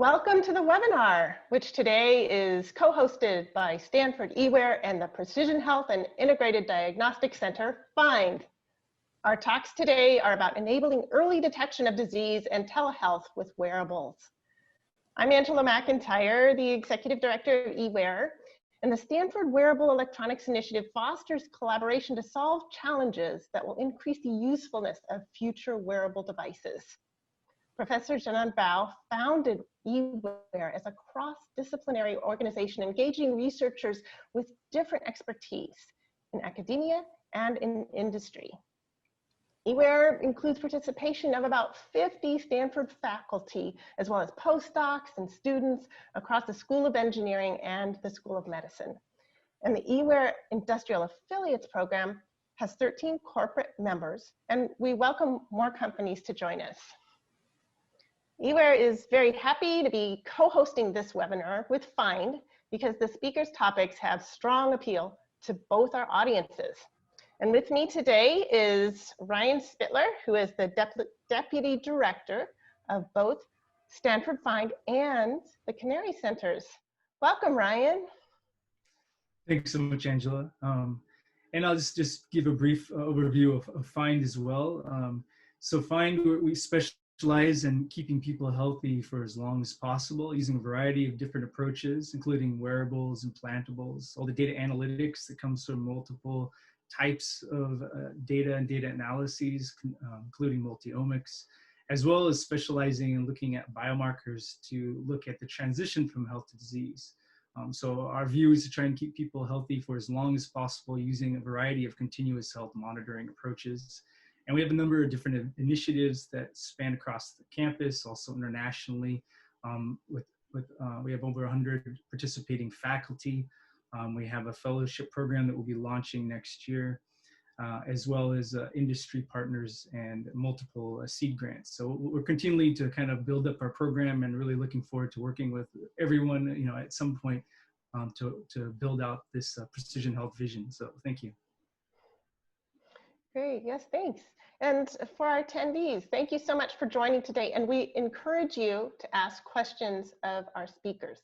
Welcome to the webinar, which today is co-hosted by Stanford eWare and the Precision Health and Integrated Diagnostic Center, PHIND. Our talks today are about enabling early detection of disease and telehealth with wearables. I'm Angela McIntyre, the Executive Director of eWare, and the Stanford Wearable Electronics Initiative fosters collaboration to solve challenges that will increase the usefulness of future wearable devices. Professor Jinan Bao founded eWare as a cross-disciplinary organization engaging researchers with different expertise in academia and in industry. eWare includes participation of about 50 Stanford faculty, as well as postdocs and students across the School of Engineering and the School of Medicine. And the eWare Industrial Affiliates Program has 13 corporate members, and we welcome more companies to join us. eWare is very happy to be co-hosting this webinar with PHIND because the speakers' topics have strong appeal to both our audiences. And with me today is Ryan Spittler, who is the Deputy Director of both Stanford PHIND and the Canary Centers. Welcome, Ryan. Thanks so much, Angela. And I'll just give a brief overview of PHIND as well. So PHIND, we specialize in keeping people healthy for as long as possible using a variety of different approaches, including wearables, implantables, all the data analytics that comes from multiple types of data and data analyses, including multi-omics, as well as specializing in looking at biomarkers to look at the transition from health to disease. So our view is to try and keep people healthy for as long as possible using a variety of continuous health monitoring approaches. And we have a number of different initiatives that span across the campus, also internationally. We have over 100 participating faculty. We have a fellowship program that we'll be launching next year, as well as industry partners and multiple seed grants. So we're continuing to kind of build up our program and really looking forward to working with everyone, at some point to build out this precision health vision. So thank you. Great, yes, thanks. And for our attendees, thank you so much for joining today. And we encourage you to ask questions of our speakers.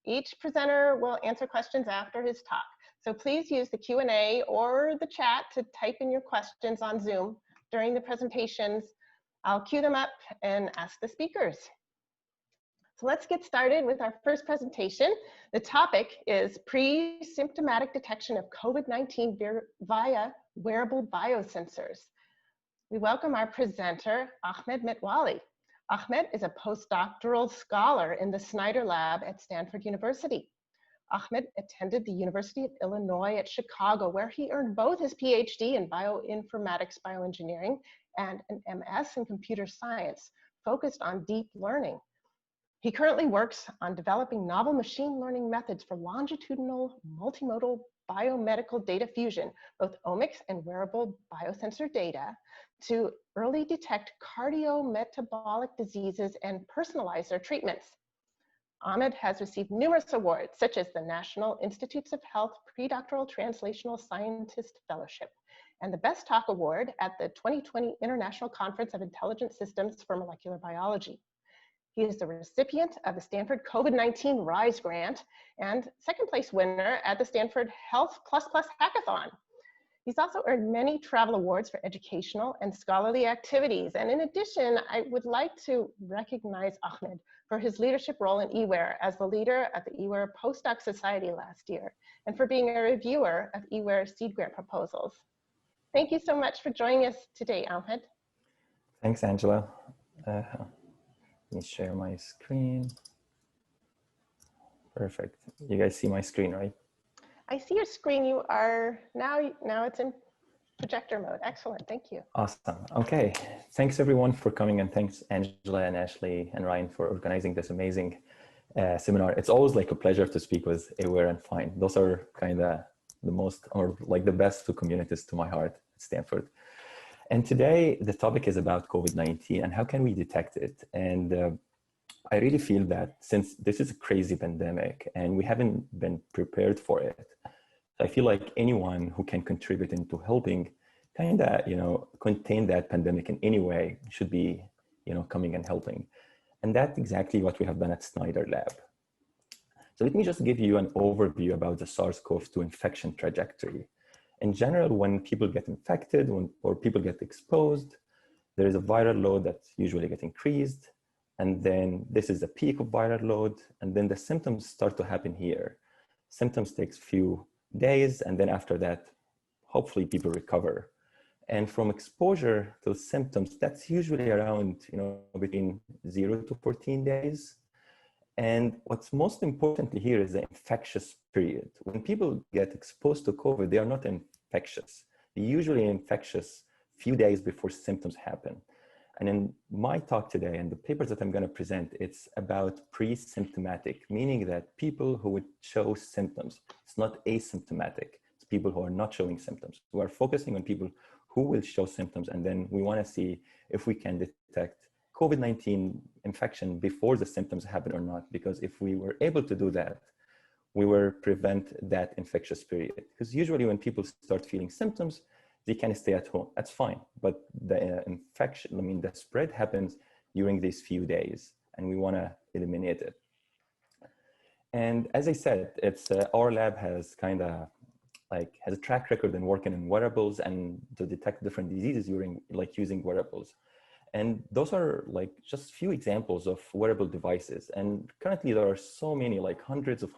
Each presenter will answer questions after his talk. So please use the Q&A or the chat to type in your questions on Zoom during the presentations. I'll queue them up and ask the speakers. So let's get started with our first presentation. The topic is pre-symptomatic detection of COVID-19 via wearable biosensors. We welcome our presenter, Ahmed Metwally. Ahmed is a postdoctoral scholar in the Snyder lab at Stanford University. Ahmed attended the University of Illinois at Chicago, where he earned both his PhD in bioinformatics bioengineering and an MS in computer science, focused on deep learning. He currently works on developing novel machine learning methods for longitudinal multimodal biomedical data fusion, both omics and wearable biosensor data, to early detect cardiometabolic diseases and personalize their treatments. Ahmed has received numerous awards, such as the National Institutes of Health Pre-Doctoral Translational Scientist Fellowship and the Best Talk Award at the 2020 International Conference of Intelligent Systems for Molecular Biology. He is the recipient of the Stanford COVID-19 RISE grant and second place winner at the Stanford Health Plus Hackathon. He's also earned many travel awards for educational and scholarly activities. And in addition, I would like to recognize Ahmed for his leadership role in eWare as the leader of the eWare Postdoc Society last year, and for being a reviewer of eWare seed grant proposals. Thank you so much for joining us today, Ahmed. Thanks, Angela. Let me share my screen. Perfect. You guys see my screen, right? I see your screen. You are now it's in projector mode. Excellent. Thank you. Awesome. Okay. Thanks everyone for coming, and thanks Angela and Ashley and Ryan for organizing this amazing seminar. It's always like a pleasure to speak with eWare and PHIND. Those are kind of the most, or like the best two communities to my heart at Stanford. And today the topic is about COVID-19 and how can we detect it. And I really feel that since this is a crazy pandemic and we haven't been prepared for it, I feel like anyone who can contribute into helping kind of, contain that pandemic in any way should be, coming and helping. And that's exactly what we have done at Snyder Lab. So let me just give you an overview about the SARS-CoV-2 infection trajectory. In general, when people get infected or people get exposed, there is a viral load that usually gets increased. And then this is a peak of viral load. And then the symptoms start to happen here. Symptoms takes few days. And then after that, hopefully people recover. And from exposure to symptoms, that's usually around, between 0 to 14 days. And what's most importantly here is the infectious period. When people get exposed to COVID, they are not infectious. They're usually infectious few days before symptoms happen. And in my talk today and the papers that I'm going to present, it's about pre-symptomatic, meaning that people who would show symptoms, it's not asymptomatic. It's people who are not showing symptoms. We are focusing on people who will show symptoms. And then we want to see if we can detect COVID-19 infection before the symptoms happen or not, because if we were able to do that, we will prevent that infectious period. Because usually when people start feeling symptoms, they can stay at home, that's fine. But the infection, the spread happens during these few days and we wanna eliminate it. And as I said, it's our lab has has a track record in working in wearables and to detect different diseases using wearables. And those are just few examples of wearable devices. And currently there are so many, hundreds of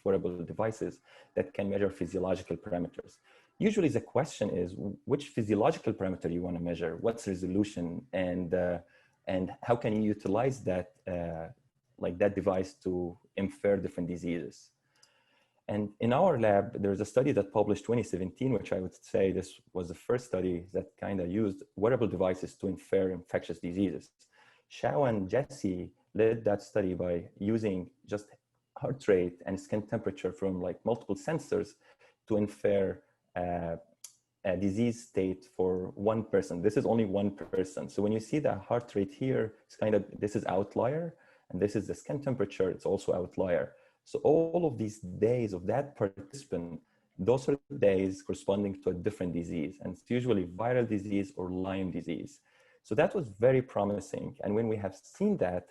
wearable devices that can measure physiological parameters. Usually the question is, which physiological parameter you want to measure? What's resolution? And how can you utilize that, that device to infer different diseases? And in our lab, there's a study that published 2017, which I would say this was the first study that used wearable devices to infer infectious diseases. Xiao and Jesse led that study by using just heart rate and skin temperature from multiple sensors to infer a disease state for one person. This is only one person. So when you see the heart rate here, it's this is outlier, and this is the skin temperature, it's also outlier. So all of these days of that participant, those are days corresponding to a different disease, and it's usually viral disease or Lyme disease. So that was very promising. And when we have seen that,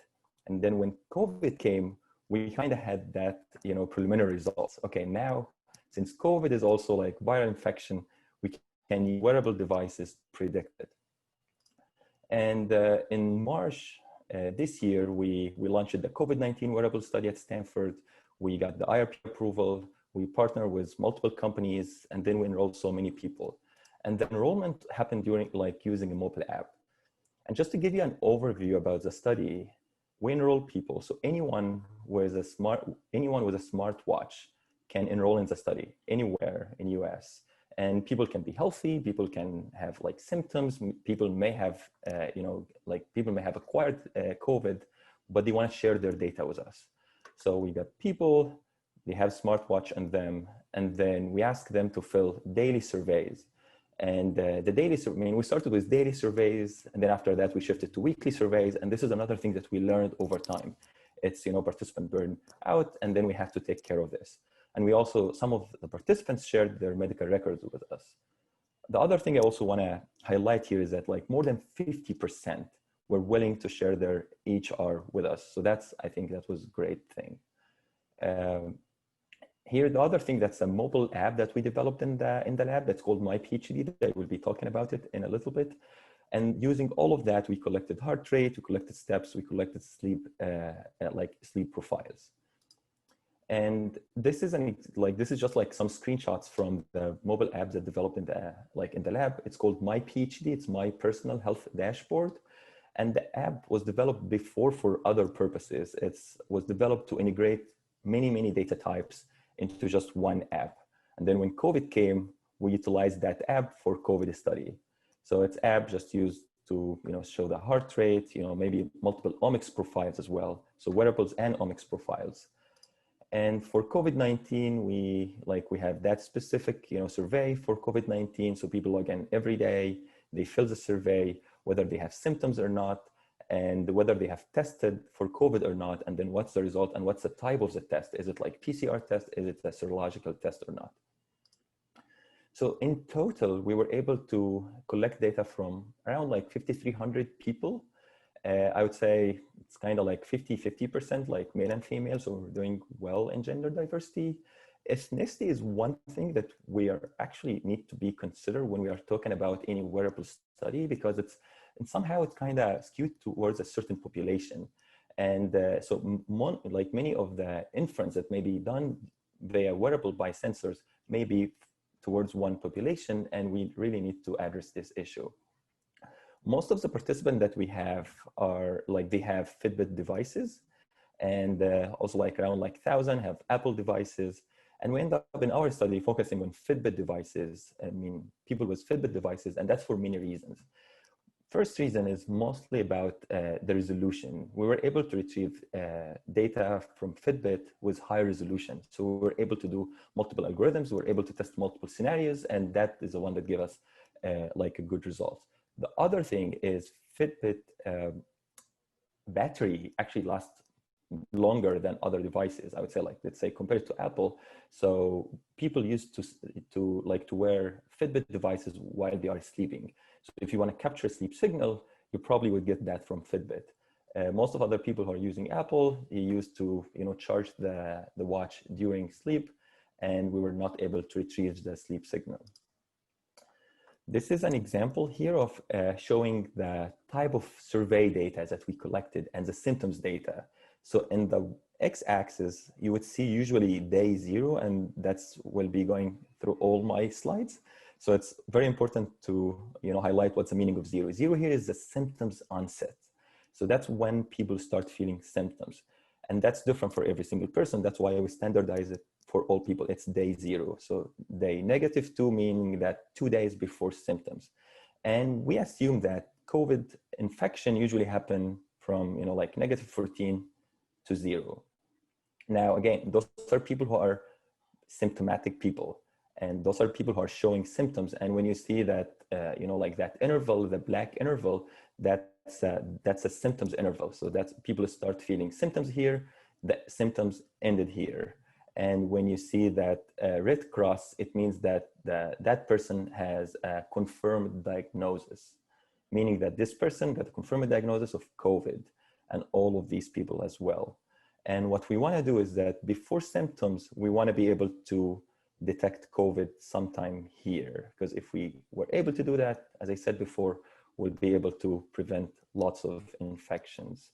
and then when COVID came, we had that, preliminary results. Okay, now, since COVID is also viral infection, we can use wearable devices to predict it. And in March this year, we launched the COVID-19 wearable study at Stanford. We got the IRP approval. We partnered with multiple companies, and then we enrolled so many people. And the enrollment happened during using a mobile app. And just to give you an overview about the study, we enroll people. So anyone with a smartwatch can enroll in the study anywhere in US. And people can be healthy, people can have symptoms, people may have, people may have acquired COVID, but they want to share their data with us. So we got people, they have smartwatch on them, and then we ask them to fill daily surveys. And the daily, we started with daily surveys, and then after that we shifted to weekly surveys. And this is another thing that we learned over time. It's, participant burn out, and then we have to take care of this. And we also, some of the participants shared their medical records with us. The other thing I also want to highlight here is that more than 50% were willing to share their HR with us. So that's, I think that was a great thing. Here, the other thing, that's a mobile app that we developed in the lab that's called My PhD. I will be talking about it in a little bit. And using all of that, we collected heart rate, we collected steps, we collected sleep, sleep profiles. And this is just some screenshots from the mobile app that developed in the lab. It's called My PhD. It's My Personal Health Dashboard. And the app was developed before for other purposes. It was developed to integrate many data types into just one app. And then when COVID came, we utilized that app for COVID study. So it's app just used to show the heart rate, maybe multiple omics profiles as well. So wearables and omics profiles. And for COVID-19, we have that specific survey for COVID-19. So people log in every day, they fill the survey, whether they have symptoms or not, and whether they have tested for COVID or not, and then what's the result and what's the type of the test. Is it PCR test? Is it a serological test or not? So in total, we were able to collect data from around 5,300 people. I would say it's kind of like 50-50%, like male and female. So we're doing well in gender diversity. Ethnicity is one thing that we are actually need to be considered when we are talking about any wearable study, because it's, and somehow it's kind of skewed towards a certain population. And so like many of the inference that may be done via wearable biosensors may be towards one population, and we really need to address this issue. Most of the participants that we have are like, they have Fitbit devices, and also like around like 1,000 have Apple devices. And we end up in our study focusing on Fitbit devices. I mean, people with Fitbit devices, and that's for many reasons. First reason is mostly about the resolution. We were able to retrieve data from Fitbit with high resolution. So we were able to do multiple algorithms, we were able to test multiple scenarios, and that is the one that gave us like a good result. The other thing is Fitbit battery actually lasts longer than other devices. I would say, like, let's say compared to Apple. So people used to wear Fitbit devices while they are sleeping. So if you want to capture a sleep signal, you probably would get that from Fitbit. Most of other people who are using Apple, you used to charge the watch during sleep, and we were not able to retrieve the sleep signal. This is an example here of showing the type of survey data that we collected and the symptoms data. So in the x-axis, you would see usually day 0, and that's will be going through all my slides. So it's very important to highlight what's the meaning of 0. 0 here is the symptoms onset. So that's when people start feeling symptoms. And that's different for every single person. That's why we standardize it for all people. It's day 0. So day -2, meaning that 2 days before symptoms. And we assume that COVID infection usually happen from like -14 to 0. Now, again, those are people who are symptomatic people, and those are people who are showing symptoms. And when you see that, like that interval, the black interval, that's a symptoms interval. So that's people start feeling symptoms here, the symptoms ended here. And when you see that red cross, it means that that person has a confirmed diagnosis, meaning that this person got a confirmed diagnosis of COVID, and all of these people as well. And what we want to do is that before symptoms, we want to be able to detect COVID sometime here, because if we were able to do that, as I said before, we'll be able to prevent lots of infections.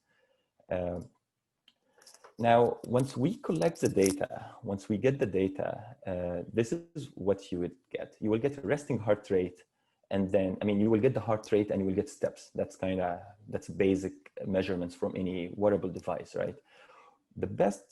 Now, once we collect the data, once we get the data, this is what you would get. You will get a resting heart rate, and then, you will get the heart rate and you will get steps. That's basic measurements from any wearable device, right? The best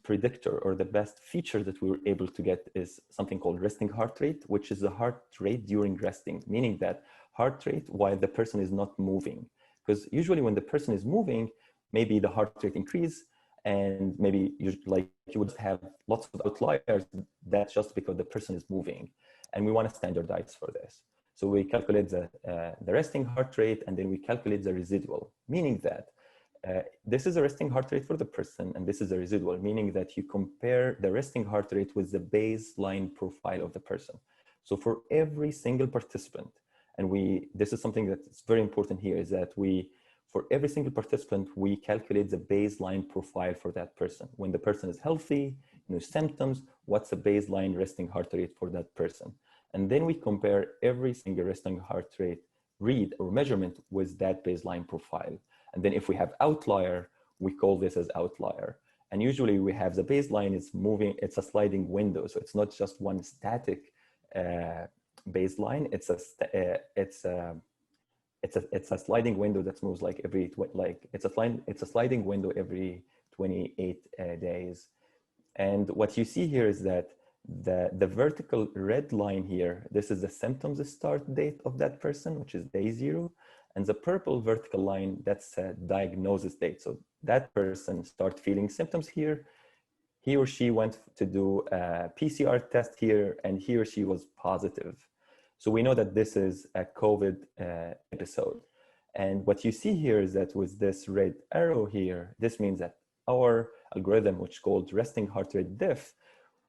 predictor or the best feature that we were able to get is something called resting heart rate, which is the heart rate during resting, meaning that heart rate while the person is not moving. Because usually when the person is moving, maybe the heart rate increase, and maybe you would have lots of outliers. That's just because the person is moving, and we want to standardize for this. So we calculate the resting heart rate, and then we calculate the residual, meaning that this is a resting heart rate for the person, and this is a residual, meaning that you compare the resting heart rate with the baseline profile of the person. So for every single participant, and this is something that's very important here, is that for every single participant, we calculate the baseline profile for that person. When the person is healthy, no symptoms, what's the baseline resting heart rate for that person? And then we compare every single resting heart rate read or measurement with that baseline profile. And then if we have outlier, we call this as outlier. And usually we have the baseline is moving, it's a sliding window. So it's not just one static baseline, it's a sliding window that moves like it's a sliding window every 28 days. And what you see here is that the vertical red line here, this is the symptoms start date of that person, which is day 0. And the purple vertical line, that's a diagnosis date. So that person start feeling symptoms here. He or she went to do a PCR test here, and he or she was positive. So we know that this is a COVID episode. And what you see here is that with this red arrow here, this means that our algorithm, which is called resting heart rate diff,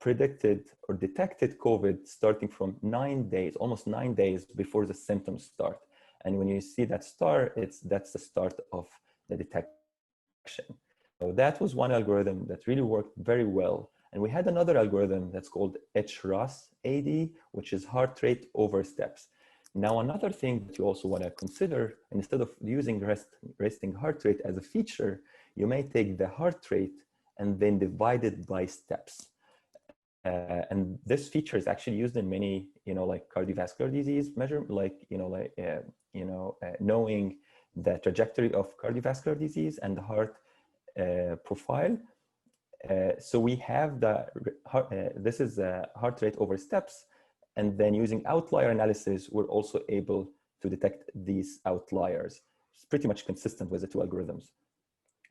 predicted or detected COVID starting from 9 days, almost 9 days before the symptoms start. And when you see that star, that's the start of the detection. So that was one algorithm that really worked very well. And we had another algorithm that's called HRAS-AD, which is heart rate over steps. Now, another thing that you also want to consider, instead of using resting heart rate as a feature, you may take the heart rate and then divide it by steps. And this feature is actually used in many, like cardiovascular disease measure, like, knowing the trajectory of cardiovascular disease and the heart profile. So we have this is heart rate over steps, and then using outlier analysis, we're also able to detect these outliers. It's pretty much consistent with the two algorithms.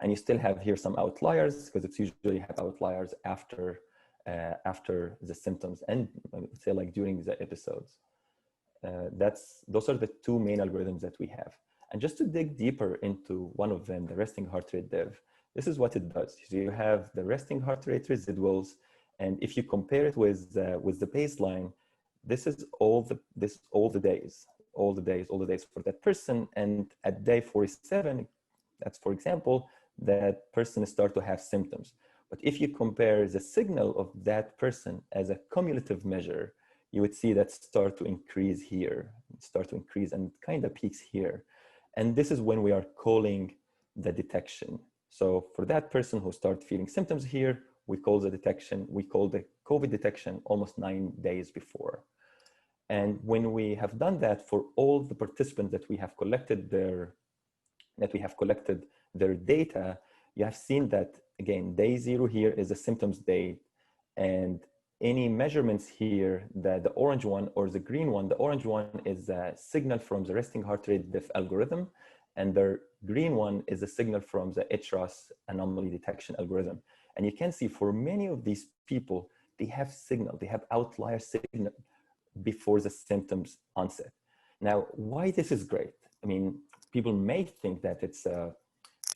And you still have here some outliers, because it's usually have outliers after the symptoms and say like during the episodes. Those are the two main algorithms that we have. And just to dig deeper into one of them, the resting heart rate div, this is what it does. So you have the resting heart rate residuals, and if you compare it with the baseline, this is all the days for that person. And at day 47, that's, for example, that person start to have symptoms. But if you compare the signal of that person as a cumulative measure, you would see that start to increase here, and kind of peaks here. And this is when we are calling the detection. So for that person who start feeling symptoms here, we call the COVID detection almost 9 days before. And when we have done that for all the participants that we have collected their data, you have seen that, again, day 0 here is the symptoms date, and any measurements here, the orange one or the green one, the orange one is a signal from the resting heart rate diff algorithm, and the green one is a signal from the HRAS anomaly detection algorithm. And you can see for many of these people, they have outlier signal before the symptoms onset. Now, why this is great? I mean, people may think that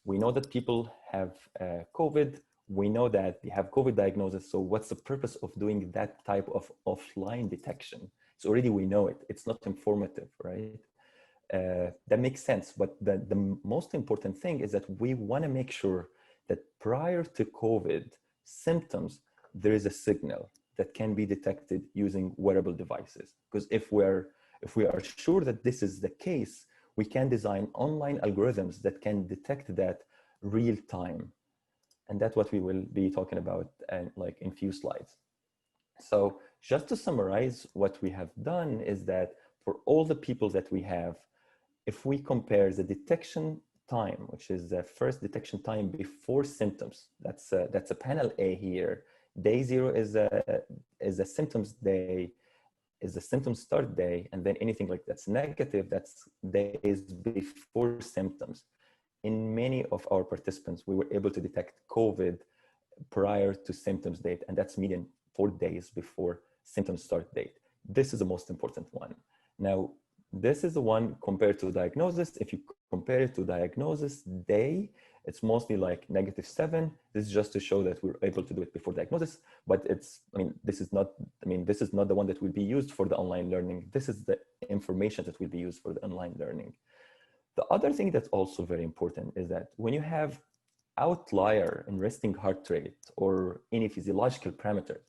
we know that people have COVID, we know that they have COVID diagnosis, so what's the purpose of doing that type of offline detection? So already we know it, it's not informative, right? That makes sense, but the most important thing is that we want to make sure that prior to COVID symptoms, there is a signal that can be detected using wearable devices. Because if we are sure that this is the case, we can design online algorithms that can detect that real time. And that's what we will be talking about in few slides. So just to summarize, what we have done is that for all the people that we have, if we compare the detection time, which is the first detection time before symptoms, that's a panel A here. Day 0 is a symptoms day, is the symptom start day, and then anything like that's negative, that's days before symptoms. In many of our participants, we were able to detect COVID prior to symptoms date, and that's median 4 days before symptoms start date. This is the most important one. Now, this is the one compared to diagnosis. If you compare it to diagnosis day, it's mostly like -7. This is just to show that we're able to do it before diagnosis, but this is not the one that will be used for the online learning. This is the information that will be used for the online learning. The other thing that's also very important is that when you have outlier in resting heart rate or any physiological parameters,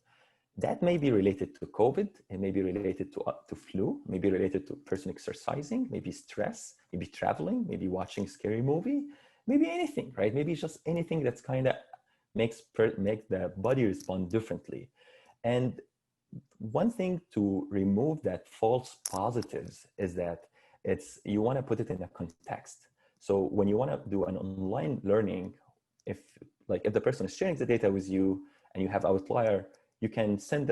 that may be related to COVID, it may be related to flu, maybe related to person exercising, maybe stress, maybe traveling, maybe watching scary movie, maybe anything, right? Maybe just anything that's kind of make the body respond differently. And one thing to remove that false positives is that you want to put it in a context. So when you want to do an online learning, if the person is sharing the data with you and you have outlier, you can send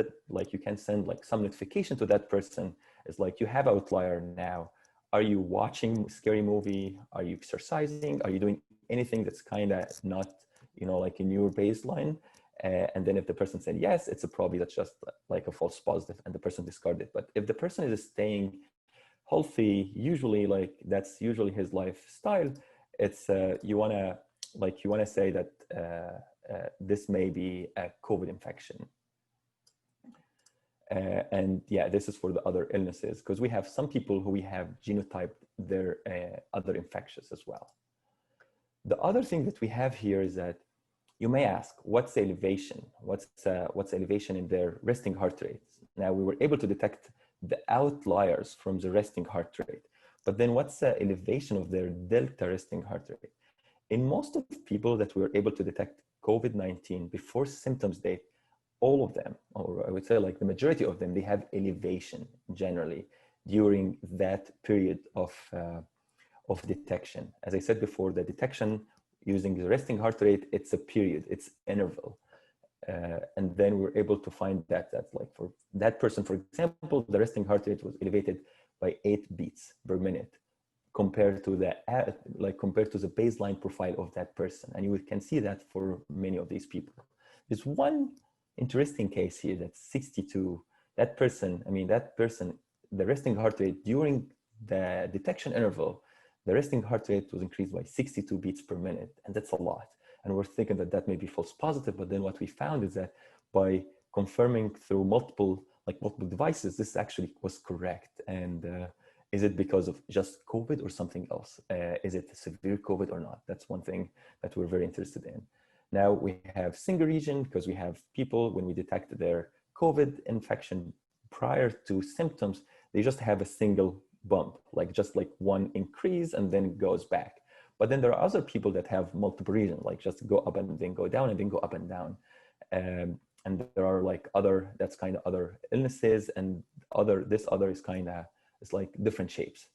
some notification to that person. It's like, you have outlier now. Are you watching scary movie? Are you exercising? Are you doing anything that's kind of not, in your baseline? And then if the person said yes, it's probably that's just like a false positive and the person discarded it. But if the person is staying healthy, usually that's usually his lifestyle, it's you want to say that this may be a COVID infection. And yeah, this is for the other illnesses, because we have some people who we have genotyped their other infectious as well. The other thing that we have here is that you may ask, what's the elevation? What's elevation in their resting heart rates? Now, we were able to detect the outliers from the resting heart rate, but then what's the elevation of their delta resting heart rate? In most of the people that we were able to detect COVID-19 before symptoms date, all of them, or I would say like the majority of them, they have elevation generally during that period of detection. As I said before, the detection using the resting heart rate, it's a period, it's interval. And then we're able to find that like for that person, for example, the resting heart rate was elevated by 8 beats per minute compared to the baseline profile of that person. And you can see that for many of these people. There's one interesting case here that's 62. That person, the resting heart rate during the detection interval, the resting heart rate was increased by 62 beats per minute. And that's a lot. And we're thinking that that may be false positive, but then what we found is that by confirming through multiple devices, this actually was correct. And is it because of just COVID or something else? Is it severe COVID or not? That's one thing that we're very interested in. Now we have single region because we have people, when we detect their COVID infection prior to symptoms, they just have a single bump, just one increase and then it goes back. But then there are other people that have multiple regions, like just go up and then go down and then go up and down. And there are other illnesses, and this other is it's like different shapes.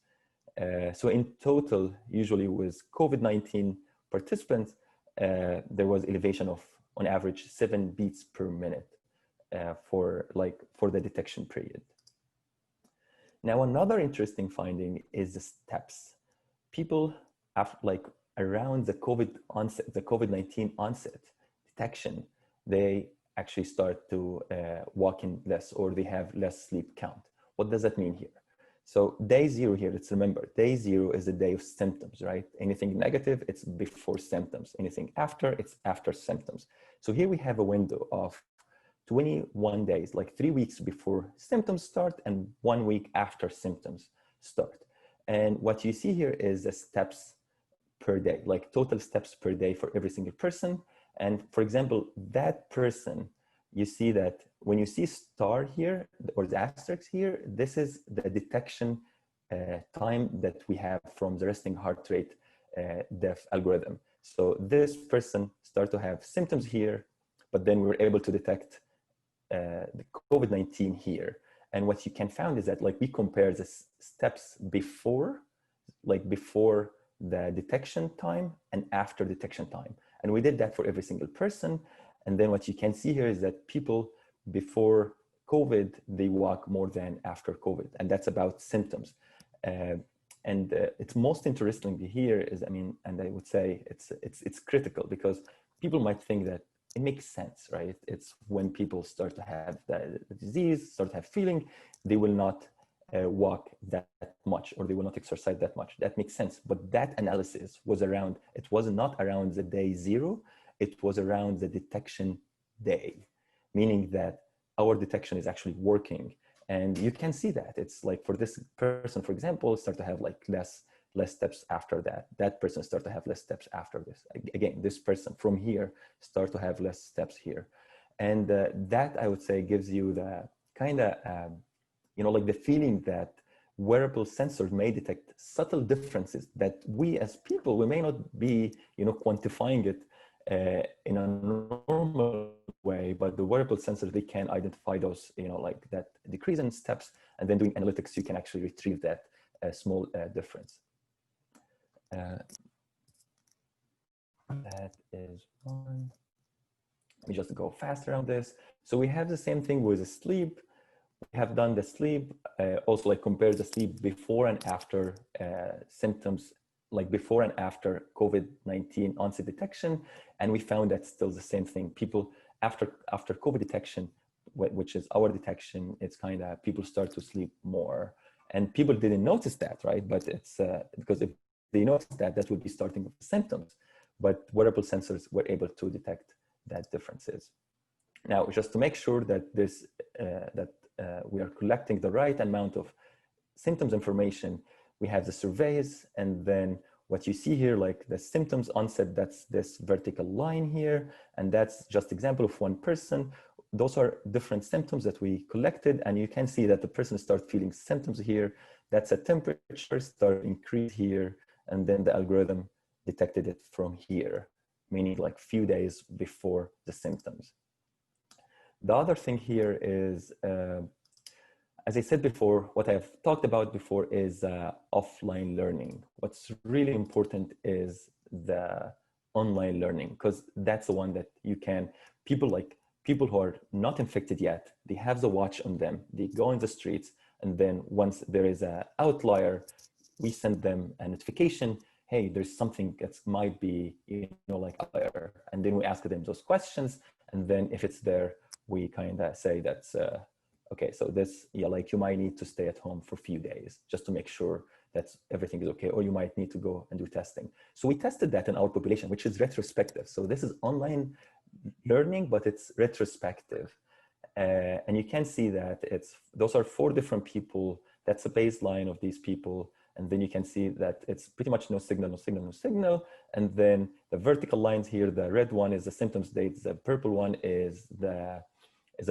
So in total, usually with COVID-19 participants, there was elevation of on average 7 beats per minute for the detection period. Now, another interesting finding is the steps. People around the COVID-19 onset detection, they actually start to walk in less, or they have less sleep count. What does that mean here? So day 0 here, let's remember, day 0 is the day of symptoms, right? Anything negative, it's before symptoms. Anything after, it's after symptoms. So here we have a window of 21 days, 3 weeks before symptoms start and 1 week after symptoms start. And what you see here is the steps per day, total steps per day for every single person. And for example, that person, you see that when you see star here or the asterisk here, this is the detection time that we have from the resting heart rate depth algorithm. So this person started to have symptoms here, but then we were able to detect the COVID-19 here. And what you can find is that we compare the steps before the detection time and after detection time. And we did that for every single person. And then what you can see here is that people before COVID, they walk more than after COVID, and that's about symptoms. It's most interesting here is, and I would say it's critical because people might think that it makes sense, right? It's when people start to have the disease, start to have feeling, they will not walk that much, or they will not exercise that much. That makes sense. But that analysis was around, it was not around the day 0, it was around the detection day, meaning that our detection is actually working. And you can see that. It's for this person, for example, start to have less steps after that. That person start to have less steps after this. Again, this person from here start to have less steps here. And that, I would say, gives you the the feeling that wearable sensors may detect subtle differences that we as people, we may not be, quantifying it in a normal way, but the wearable sensors, they can identify those, that decrease in steps, and then doing analytics, you can actually retrieve that small difference. That is one. Let me just go fast around this. So we have the same thing with the sleep. We have done the sleep, also compare the sleep before and after symptoms, before and after COVID-19 onset detection. And we found that still the same thing. People after COVID detection, which is our detection, it's people start to sleep more. And people didn't notice that, right? But it's because if they noticed that, that would be starting with symptoms. But wearable sensors were able to detect that differences. Now, just to make sure that we are collecting the right amount of symptoms information, we have the surveys, and then what you see here, like the symptoms onset, that's this vertical line here, and that's just example of one person. Those are different symptoms that we collected, and you can see that the person starts feeling symptoms here. That's a temperature start increase here, and then the algorithm detected it from here, meaning like few days before the symptoms. The other thing here is, as I said before, what I've talked about before is offline learning. What's really important is the online learning, because that's the one that you can, people who are not infected yet, they have the watch on them, they go in the streets, and then once there is an outlier, we send them a notification, hey, there's something that might be, like outlier. And then we ask them those questions. And then if it's there, we kind of say that's, okay, so this, like you might need to stay at home for a few days just to make sure that everything is okay, or you might need to go and do testing. So we tested that in our population, which is retrospective. So this is online learning, but it's retrospective. And you can see that those are 4 different people. That's a baseline of these people. And then you can see that it's pretty much no signal, no signal, no signal. And then the vertical lines here, the red one is the symptoms date. The purple one is the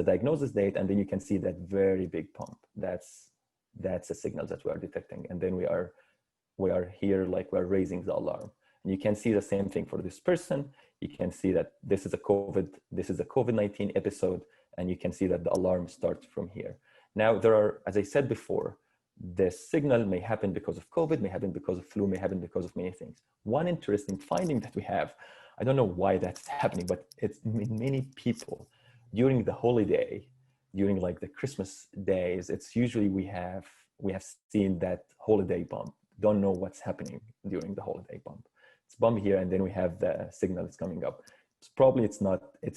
diagnosis date. And then you can see that very big pump. That's a signal that we are detecting. And then we are here, like we're raising the alarm. And you can see the same thing for this person. You can see that this is a COVID-19 episode. And you can see that the alarm starts from here. Now there are, as I said before, the signal may happen because of COVID, may happen because of flu, may happen because of many things. One interesting finding that we have, I don't know why that's happening, but it's many people during the holiday, during like the Christmas days, it's usually we have seen that holiday bump. Don't know what's happening during the holiday bump. It's bump here, and then we have the signal that's coming up. It's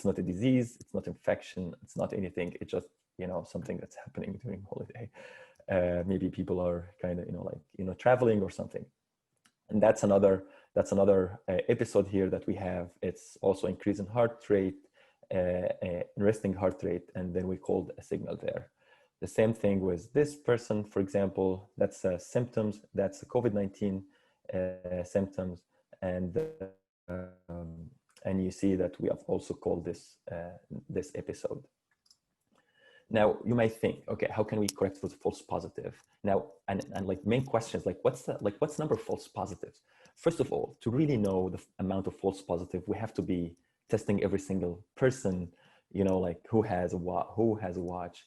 not a disease, it's not infection, it's not anything. It's just, something that's happening during holiday. Maybe people are kind of, traveling or something. And that's another episode here that we have. It's also increase in heart rate, resting heart rate, and then we called a signal there. The same thing with this person, for example, that's symptoms, that's COVID-19 symptoms, and you see that we have also called this episode. Now you might think, okay, how can we correct for the false positive? Now, and like main questions, like what's number of false positives? First of all, to really know the amount of false positive, we have to be testing every single person, like who has a watch,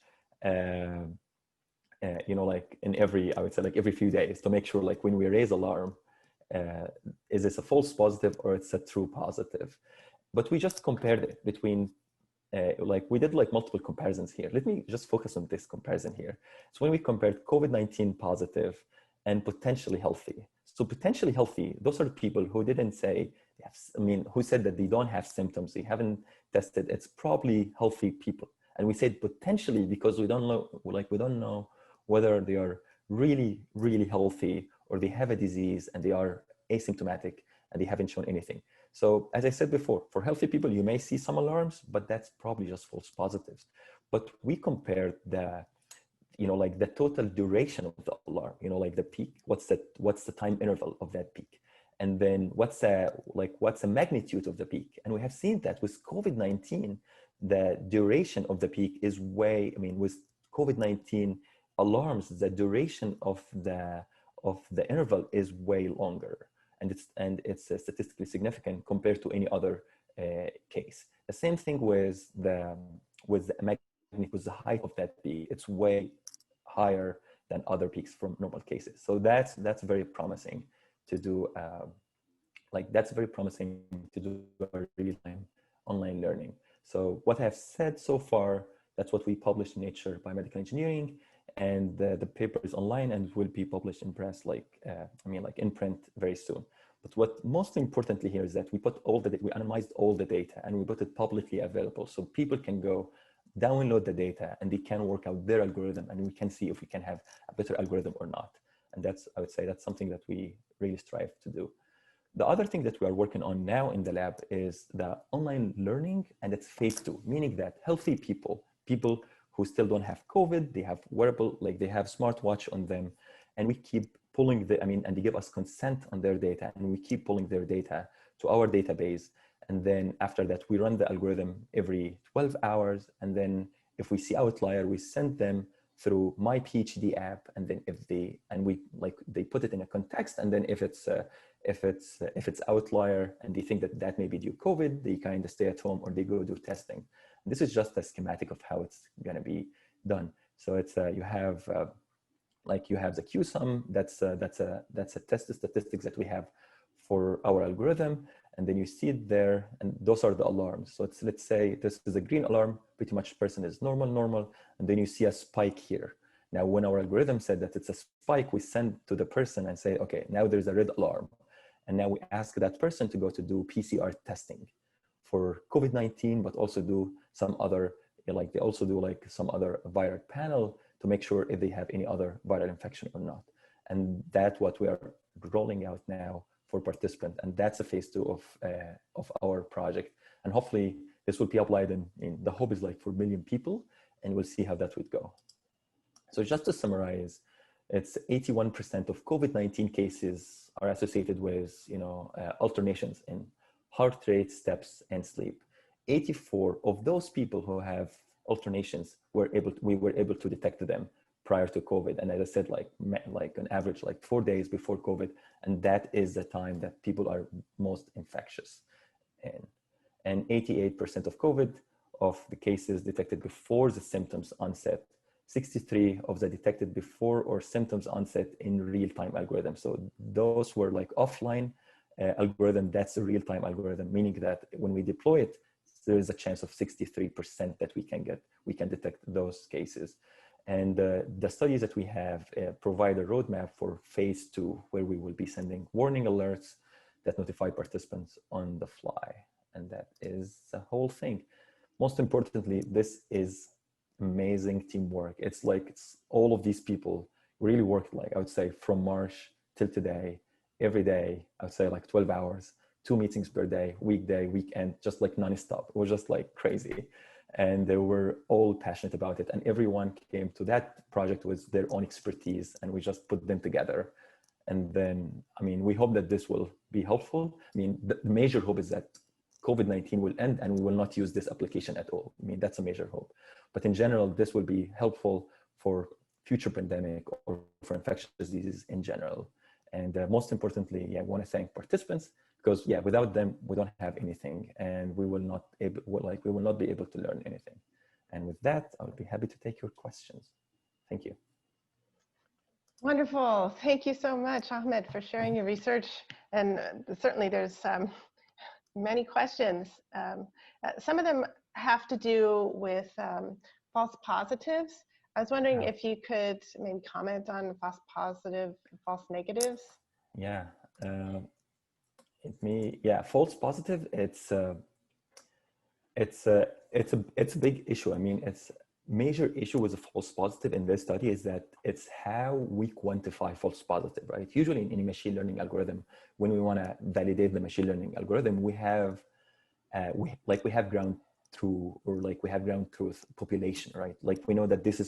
like in every, I would say like every few days, to make sure like when we raise alarm, is this a false positive or it's a true positive? But we just compared it between, we did like multiple comparisons here. Let me just focus on this comparison here. So when we compared COVID-19 positive and potentially healthy. So potentially healthy, those are people who didn't say, who said that they don't have symptoms, they haven't tested, it's probably healthy people. And we said potentially because we don't know whether they are really, really healthy or they have a disease and they are asymptomatic and they haven't shown anything. So as I said before, for healthy people, you may see some alarms, but that's probably just false positives. But we compared the total duration of the alarm, like the peak, what's the time interval of that peak? And then what's the magnitude of the peak? And we have seen that with COVID-19, the duration of the peak is with COVID-19 alarms, the duration of the interval is way longer. And it's statistically significant compared to any other case. The same thing with the height of that peak. It's way higher than other peaks from normal cases. So that's very promising to do. That's very promising to do real-time online learning. So what I've said so far, that's what we published in Nature Biomedical Engineering, and the paper is online and will be published in press, in print very soon. But what most importantly here is that we analyzed all the data and we put it publicly available so people can go download the data and they can work out their algorithm and we can see if we can have a better algorithm or not. And I would say that's something that we really strive to do. The other thing that we are working on now in the lab is the online learning, and it's phase 2, meaning that healthy people who still don't have COVID, they have wearable, they have smartwatch on them, and we keep pulling and they give us consent on their data, and we keep pulling their data to our database. And then after that, we run the algorithm every 12 hours. And then if we see outlier, we send them through my PhD app. And then they put it in a context. And then if it's outlier and they think that may be due COVID, they kind of stay at home or they go do testing. This is just a schematic of how it's going to be done. So it's you have the QSUM. That's a test statistics that we have for our algorithm, and then you see it there, and those are the alarms. So let's say this is a green alarm, pretty much person is normal, and then you see a spike here. Now, when our algorithm said that it's a spike, we send to the person and say, okay, now there's a red alarm, and now we ask that person to go to do PCR testing for COVID-19, but also do some other, they also do some other viral panel to make sure if they have any other viral infection or not. And that's what we are rolling out now for participants. And that's a phase 2 of our project. And hopefully this will be applied in the hope is for 1 million people, and we'll see how that would go. So just to summarize, it's 81% of COVID-19 cases are associated with, alternations in heart rate, steps, and sleep. 84 of those people who have alternations we were able to detect them prior to COVID. And as I said, on average, 4 days before COVID. And that is the time that people are most infectious. And 88% of COVID of the cases detected before the symptoms onset, 63 of the detected before or symptoms onset in real-time algorithm. So those were offline algorithm. That's a real-time algorithm, meaning that when we deploy it, there is a chance of 63% that we can detect those cases. And the studies that we have provide a roadmap for phase 2, where we will be sending warning alerts that notify participants on the fly. And that is the whole thing. Most importantly, this is amazing teamwork. It's all of these people really worked, I would say, from March till today, every day, I would say 12 hours, 2 meetings per day, weekday, weekend, just nonstop. It was just crazy. And they were all passionate about it. And everyone came to that project with their own expertise, and we just put them together. And then, we hope that this will be helpful. The major hope is that COVID-19 will end and we will not use this application at all. That's a major hope. But in general, this will be helpful for future pandemic or for infectious diseases in general. And most importantly, I want to thank participants, because without them, we don't have anything, and we will not be able to learn anything. And with that, I would be happy to take your questions. Thank you. Wonderful. Thank you so much, Ahmed, for sharing your research. And certainly there's many questions. Some of them have to do with false positives. I was wondering if you could maybe comment on false positive, false negatives. Yeah. False positive. It's a big issue. It's major issue with a false positive in this study is that it's how we quantify false positive, right? Usually in any machine learning algorithm, when we want to validate the machine learning algorithm, we have ground truth, or we have ground truth population, right? We know that this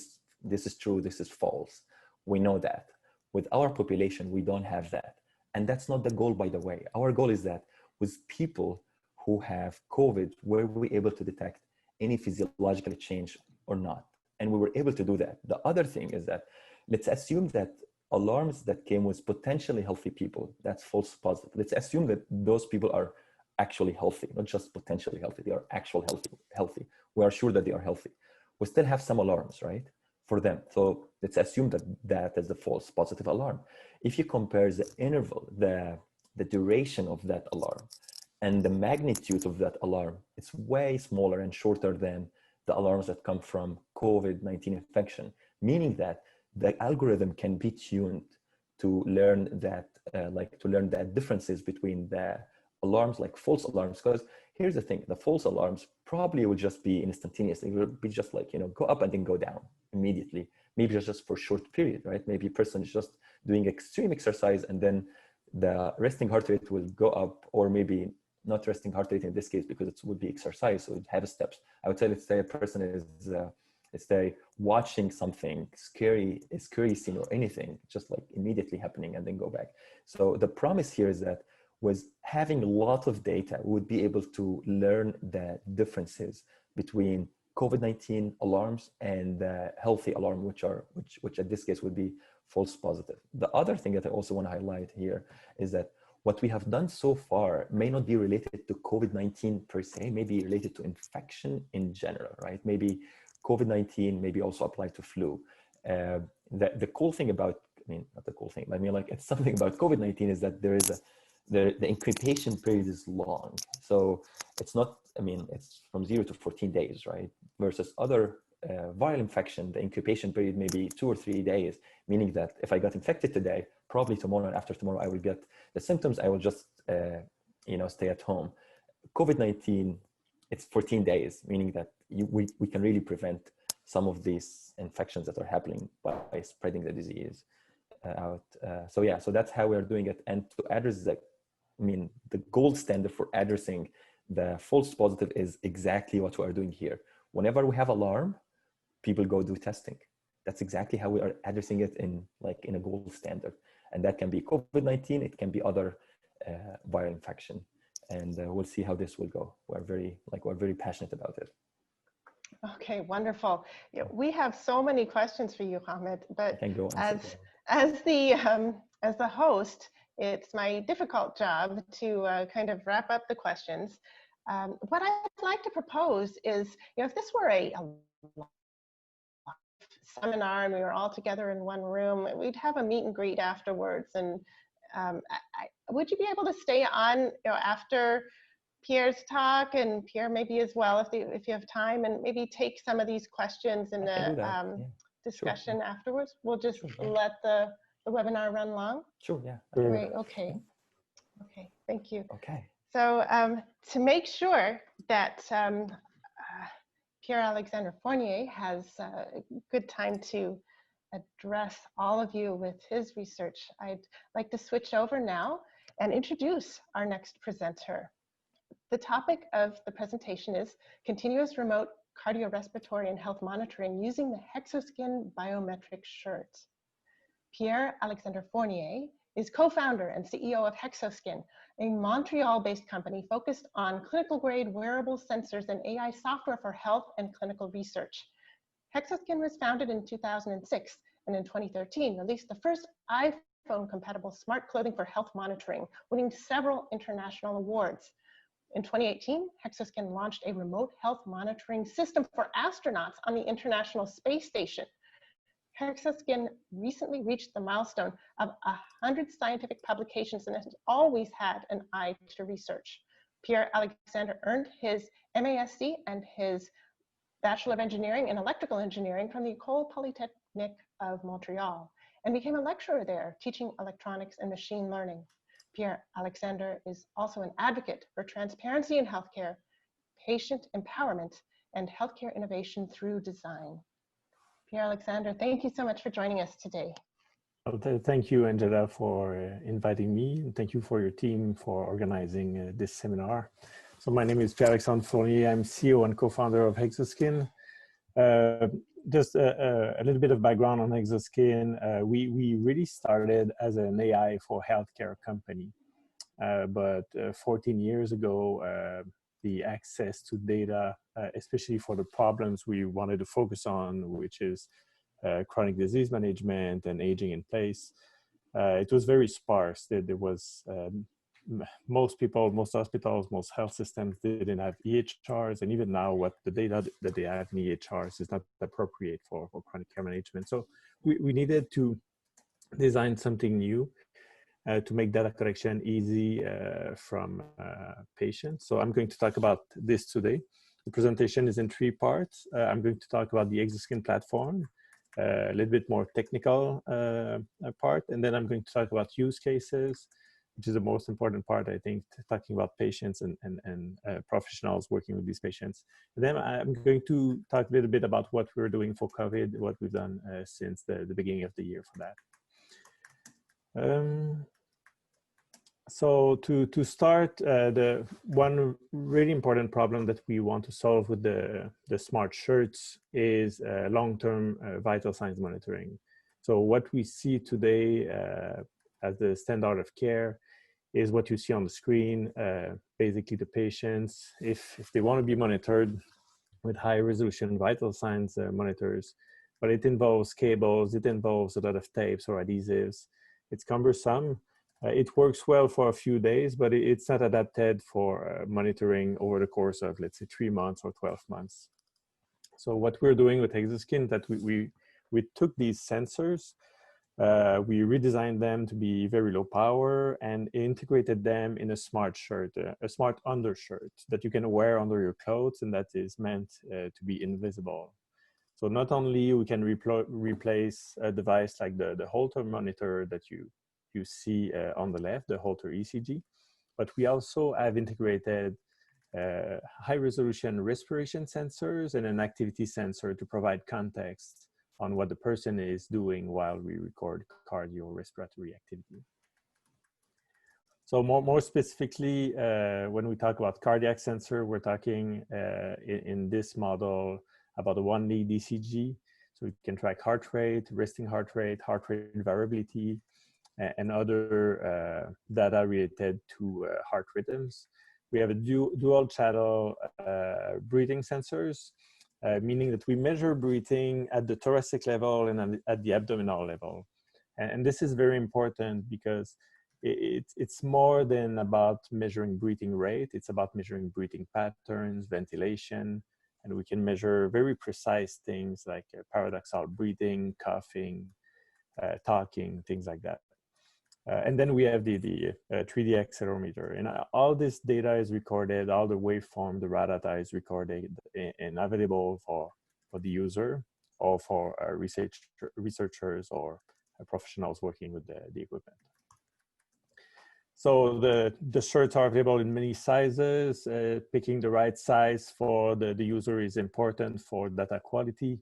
is true, this is false. We know that. With our population, we don't have that. And that's not the goal, by the way. Our goal is that with people who have COVID, were we able to detect any physiological change or not? And we were able to do that. The other thing is that let's assume that alarms that came with potentially healthy people, that's false positive. Let's assume that those people are actually healthy, not just potentially healthy, they are actually healthy. We are sure that they are healthy. We still have some alarms, right, for them. So let's assume that that is the false positive alarm. If you compare the interval, the duration of that alarm and the magnitude of that alarm, it's way smaller and shorter than the alarms that come from COVID-19 infection, meaning that the algorithm can be tuned to learn that, differences between the alarms, like false alarms. Because here's the thing, the false alarms probably will just be instantaneous. It will be just go up and then go down immediately. Maybe just for a short period, right? Maybe a person is just doing extreme exercise and then the resting heart rate will go up, or maybe not resting heart rate in this case because it would be exercise, so it have steps. I would say, let's say a person is Let's say watching something scary, a scary scene or anything, just like immediately happening and then go back. So the promise here is that with having a lot of data, we would be able to learn the differences between COVID-19 alarms and the healthy alarm, which at this case would be false positive. The other thing that I also want to highlight here is that what we have done so far may not be related to COVID-19 per se, may be related to infection in general, right? Maybe COVID-19 maybe also applied to flu. The cool thing about, I mean, not the cool thing, but I mean, like, it's something about COVID-19 is that there is the incubation period is long. So it's not, I mean, it's from 0 to 14 days, right? Versus other viral infection, the incubation period may be 2 or 3 days, meaning that if I got infected today, probably tomorrow and after tomorrow, I will get the symptoms. I will just, stay at home. COVID-19, it's 14 days, meaning that we can really prevent some of these infections that are happening by spreading the disease out. So that's how we're doing it. And to address the gold standard for addressing the false positive is exactly what we are doing here. Whenever we have alarm, people go do testing. That's exactly how we are addressing it in a gold standard. And that can be COVID-19, it can be other viral infection. And we'll see how this will go. We're very passionate about it. Okay, wonderful. Yeah, we have so many questions for you, Ahmed, but as the host, it's my difficult job to kind of wrap up the questions. What I'd like to propose is, if this were a seminar and we were all together in one room, we'd have a meet and greet afterwards. And would you be able to stay on, after Pierre's talk, and Pierre maybe as well, if you have time, and maybe take some of these questions in the discussion afterwards? We'll just let the webinar run long. Sure, yeah. Great, okay. Okay, thank you. Okay. So to make sure that Pierre-Alexandre Fournier has a good time to address all of you with his research, I'd like to switch over now and introduce our next presenter. The topic of the presentation is continuous remote cardiorespiratory and health monitoring using the Hexoskin Biometric Shirt. Pierre-Alexandre Fournier is co-founder and CEO of Hexoskin, a Montreal-based company focused on clinical-grade wearable sensors and AI software for health and clinical research. Hexoskin was founded in 2006 and in 2013 released the first iPhone-compatible smart clothing for health monitoring, winning several international awards. In 2018, Hexoskin launched a remote health monitoring system for astronauts on the International Space Station. Hexoskin recently reached the milestone of 100 scientific publications and has always had an eye to research. Pierre-Alexandre earned his MASC and his Bachelor of Engineering in Electrical Engineering from the École Polytechnique of Montreal and became a lecturer there, teaching electronics and machine learning. Pierre-Alexandre is also an advocate for transparency in healthcare, patient empowerment, and healthcare innovation through design. Pierre-Alexandre, thank you so much for joining us today. Well, thank you, Angela, for inviting me, and thank you for your team for organizing this seminar. So my name is Pierre-Alexandre Fournier. I'm CEO and co-founder of Hexoskin. Just a little bit of background on Hexoskin. We really started as an AI for healthcare company, but 14 years ago, the access to data, especially for the problems we wanted to focus on, which is chronic disease management and aging in place, it was very sparse. There was most people, most hospitals, most health systems didn't have EHRs, and even now what the data that they have in EHRs is not appropriate for chronic care management. So we needed to design something new to make data collection easy from patients. So I'm going to talk about this today. The presentation is in 3 parts. I'm going to talk about the Hexoskin platform, a little bit more technical part, and then I'm going to talk about use cases, which is the most important part, I think, talking about patients and professionals working with these patients. And then I'm going to talk a little bit about what we're doing for COVID, what we've done since the beginning of the year for that. So to start, the one really important problem that we want to solve with the smart shirts is long-term vital signs monitoring. So what we see today as the standard of care is what you see on the screen. Basically, the patients, if they want to be monitored with high resolution vital signs monitors, but it involves cables, it involves a lot of tapes or adhesives. It's cumbersome. It works well for a few days, but it's not adapted for monitoring over the course of, let's say, 3 months or 12 months. So what we're doing with Hexoskin, that we took these sensors, we redesigned them to be very low power and integrated them in a smart shirt, a smart undershirt that you can wear under your clothes and that is meant to be invisible. So not only we can replace a device like the Holter monitor that you see on the left, the Holter ECG, but we also have integrated high resolution respiration sensors and an activity sensor to provide context on what the person is doing while we record cardiorespiratory activity. So more specifically, when we talk about cardiac sensor, we're talking in this model about a 1 lead ECG. So we can track heart rate, resting heart rate variability, and other data related to heart rhythms. We have a dual channel breathing sensors, meaning that we measure breathing at the thoracic level and at the abdominal level. And this is very important because it's more than about measuring breathing rate. It's about measuring breathing patterns, ventilation, and we can measure very precise things like paradoxal breathing, coughing, talking, things like that. And then we have the 3D accelerometer, and all this data is recorded, all the waveform, the raw data is recorded and available for the user or for researchers or professionals working with the equipment. So the shirts are available in many sizes. Picking the right size for the user is important for data quality.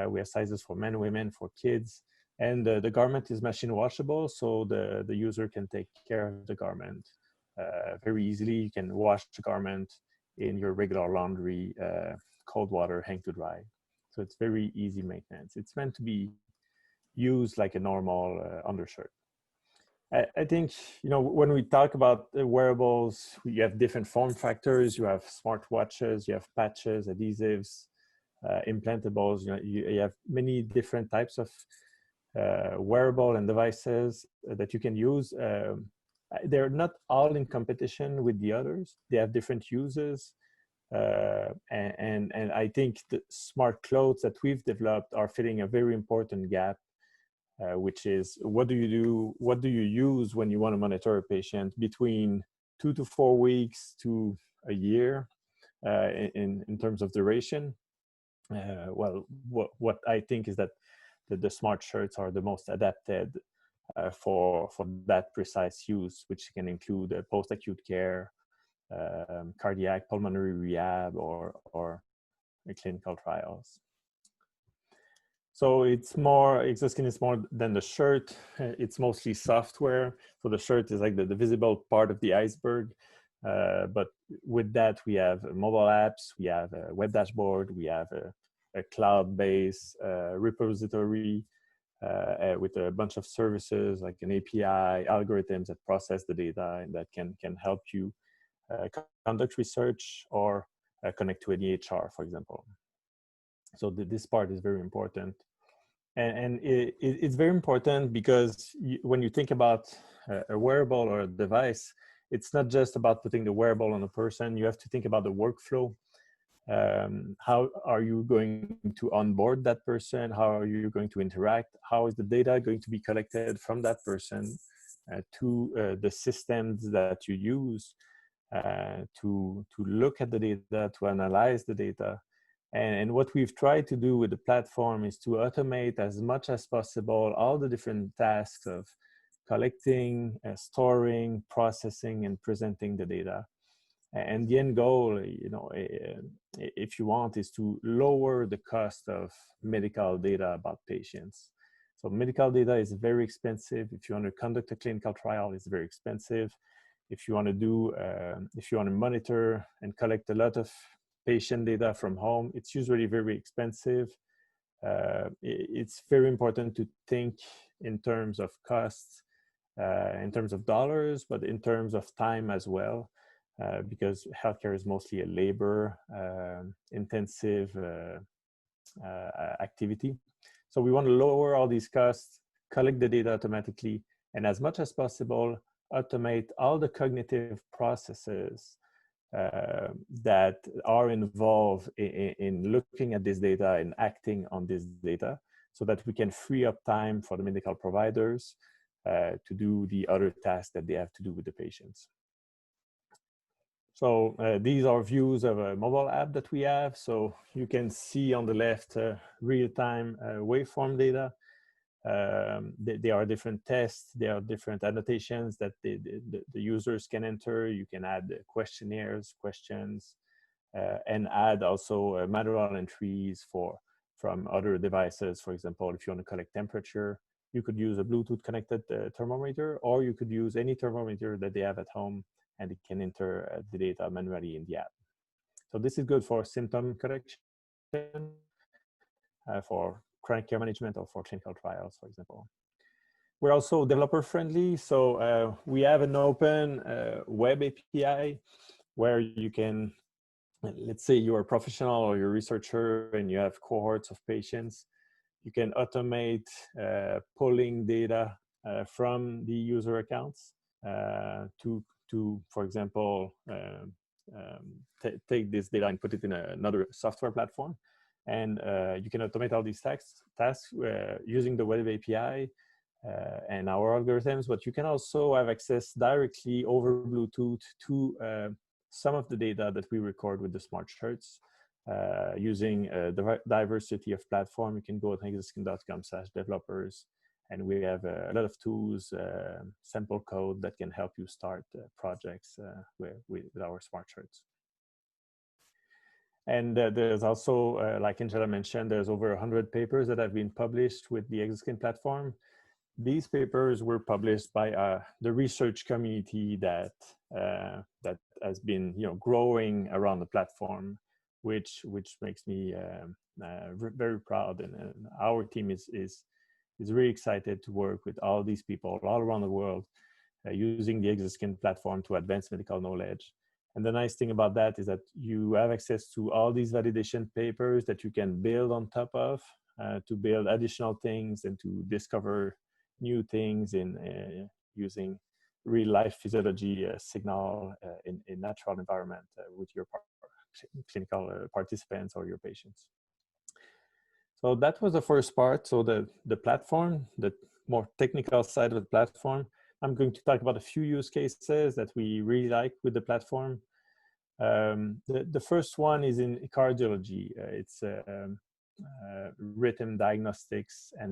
We have sizes for men, women, for kids. And the garment is machine washable, so the user can take care of the garment very easily. You can wash the garment in your regular laundry, cold water, hang to dry. So it's very easy maintenance. It's meant to be used like a normal undershirt. I think, when we talk about wearables, you have different form factors. You have smart watches, you have patches, adhesives, implantables. You have many different types of wearable and devices that you can use. They're not all in competition with the others. They have different uses. And I think the smart clothes that we've developed are filling a very important gap, which is what do you use when you want to monitor a patient between 2 to 4 weeks to a year in terms of duration. Well, what I think is that the smart shirts are the most adapted for that precise use, which can include post-acute care, cardiac, pulmonary rehab, or clinical trials. So Hexoskin is more than the shirt. It's mostly software. So the shirt is like the visible part of the iceberg. But with that, we have mobile apps, we have a web dashboard, we have a cloud-based repository with a bunch of services like an API, algorithms that process the data and that can help you conduct research or connect to an EHR, for example. So this part is very important. And it's very important because when you think about a wearable or a device, it's not just about putting the wearable on a person. You have to think about the workflow. How are you going to onboard that person? How are you going to interact? How is the data going to be collected from that person to the systems that you use to look at the data, to analyze the data? And what we've tried to do with the platform is to automate as much as possible all the different tasks of collecting, storing, processing, and presenting the data. And the end goal, if you want, is to lower the cost of medical data about patients. So medical data is very expensive. If you want to conduct a clinical trial, it's very expensive. If you want to do, if you want to monitor and collect a lot of patient data from home, it's usually very expensive. It's very important to think in terms of costs, in terms of dollars, but in terms of time as well, because healthcare is mostly a labor intensive activity. So we want to lower all these costs, collect the data automatically, and as much as possible, automate all the cognitive processes that are involved in looking at this data and acting on this data, so that we can free up time for the medical providers to do the other tasks that they have to do with the patients. So these are views of a mobile app that we have. So you can see on the left real-time waveform data. There are different tests, there are different annotations that the users can enter. You can add questionnaires, questions, and add also manual entries from other devices. For example, if you want to collect temperature, you could use a Bluetooth connected thermometer, or you could use any thermometer that they have at home, and it can enter the data manually in the app. So this is good for symptom correction, for chronic care management, or for clinical trials, for example. We're also developer friendly. So we have an open web API where you can, let's say you're a professional or you're a researcher and you have cohorts of patients, you can automate pulling data from the user accounts to, for example, take this data and put it in another software platform. And you can automate all these tasks using the web API and our algorithms, but you can also have access directly over Bluetooth to some of the data that we record with the smart shirts using the diversity of platform. You can go to hexoskin.com/developers, and we have a lot of tools, sample code that can help you start projects with our smart shirts. And there's also, like Angela mentioned, there's over 100 papers that have been published with the Hexoskin platform. These papers were published by the research community that has been, growing around the platform, which makes me very proud. And our team is really excited to work with all these people all around the world using the Hexoskin platform to advance medical knowledge. And the nice thing about that is that you have access to all these validation papers that you can build on top of to build additional things and to discover new things in using real life physiology signal in natural environment with your clinical participants or your patients. So that was the first part. So the platform, the more technical side of the platform. I'm going to talk about a few use cases that we really like with the platform. The first one is in cardiology. It's rhythm diagnostics and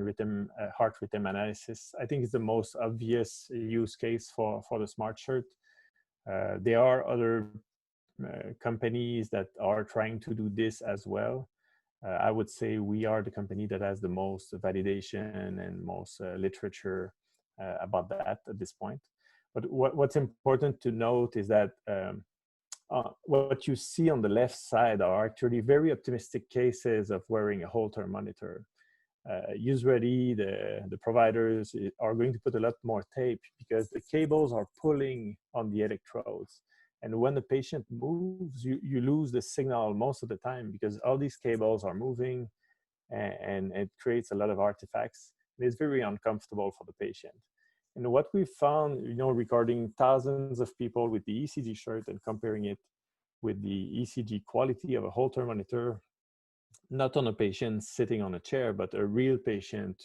heart rhythm analysis. I think it's the most obvious use case for the smart shirt. There are other companies that are trying to do this as well. I would say we are the company that has the most validation and most literature about that at this point. But what's important to note is that what you see on the left side are actually very optimistic cases of wearing a Holter monitor. Usually the providers are going to put a lot more tape because the cables are pulling on the electrodes. And when the patient moves, you lose the signal most of the time because all these cables are moving and it creates a lot of artifacts. It's very uncomfortable for the patient. And what we found, recording thousands of people with the ECG shirt and comparing it with the ECG quality of a Holter monitor, not on a patient sitting on a chair, but a real patient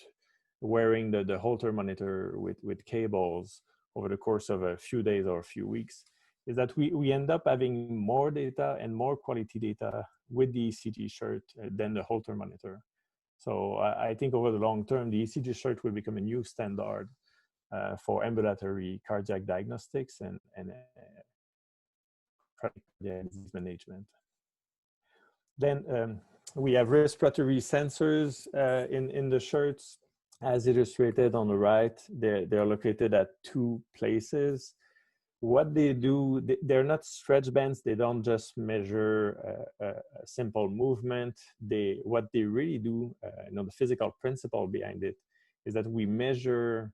wearing the Holter monitor with cables over the course of a few days or a few weeks, is that we end up having more data and more quality data with the ECG shirt than the Holter monitor. So I think over the long term, the ECG shirt will become a new standard for ambulatory cardiac diagnostics and disease management. Then we have respiratory sensors in the shirts. as illustrated on the right, they're located at 2 places. What they do, they're not stretch bands. They don't just measure a simple movement. What they really do, the physical principle behind it, is that we measure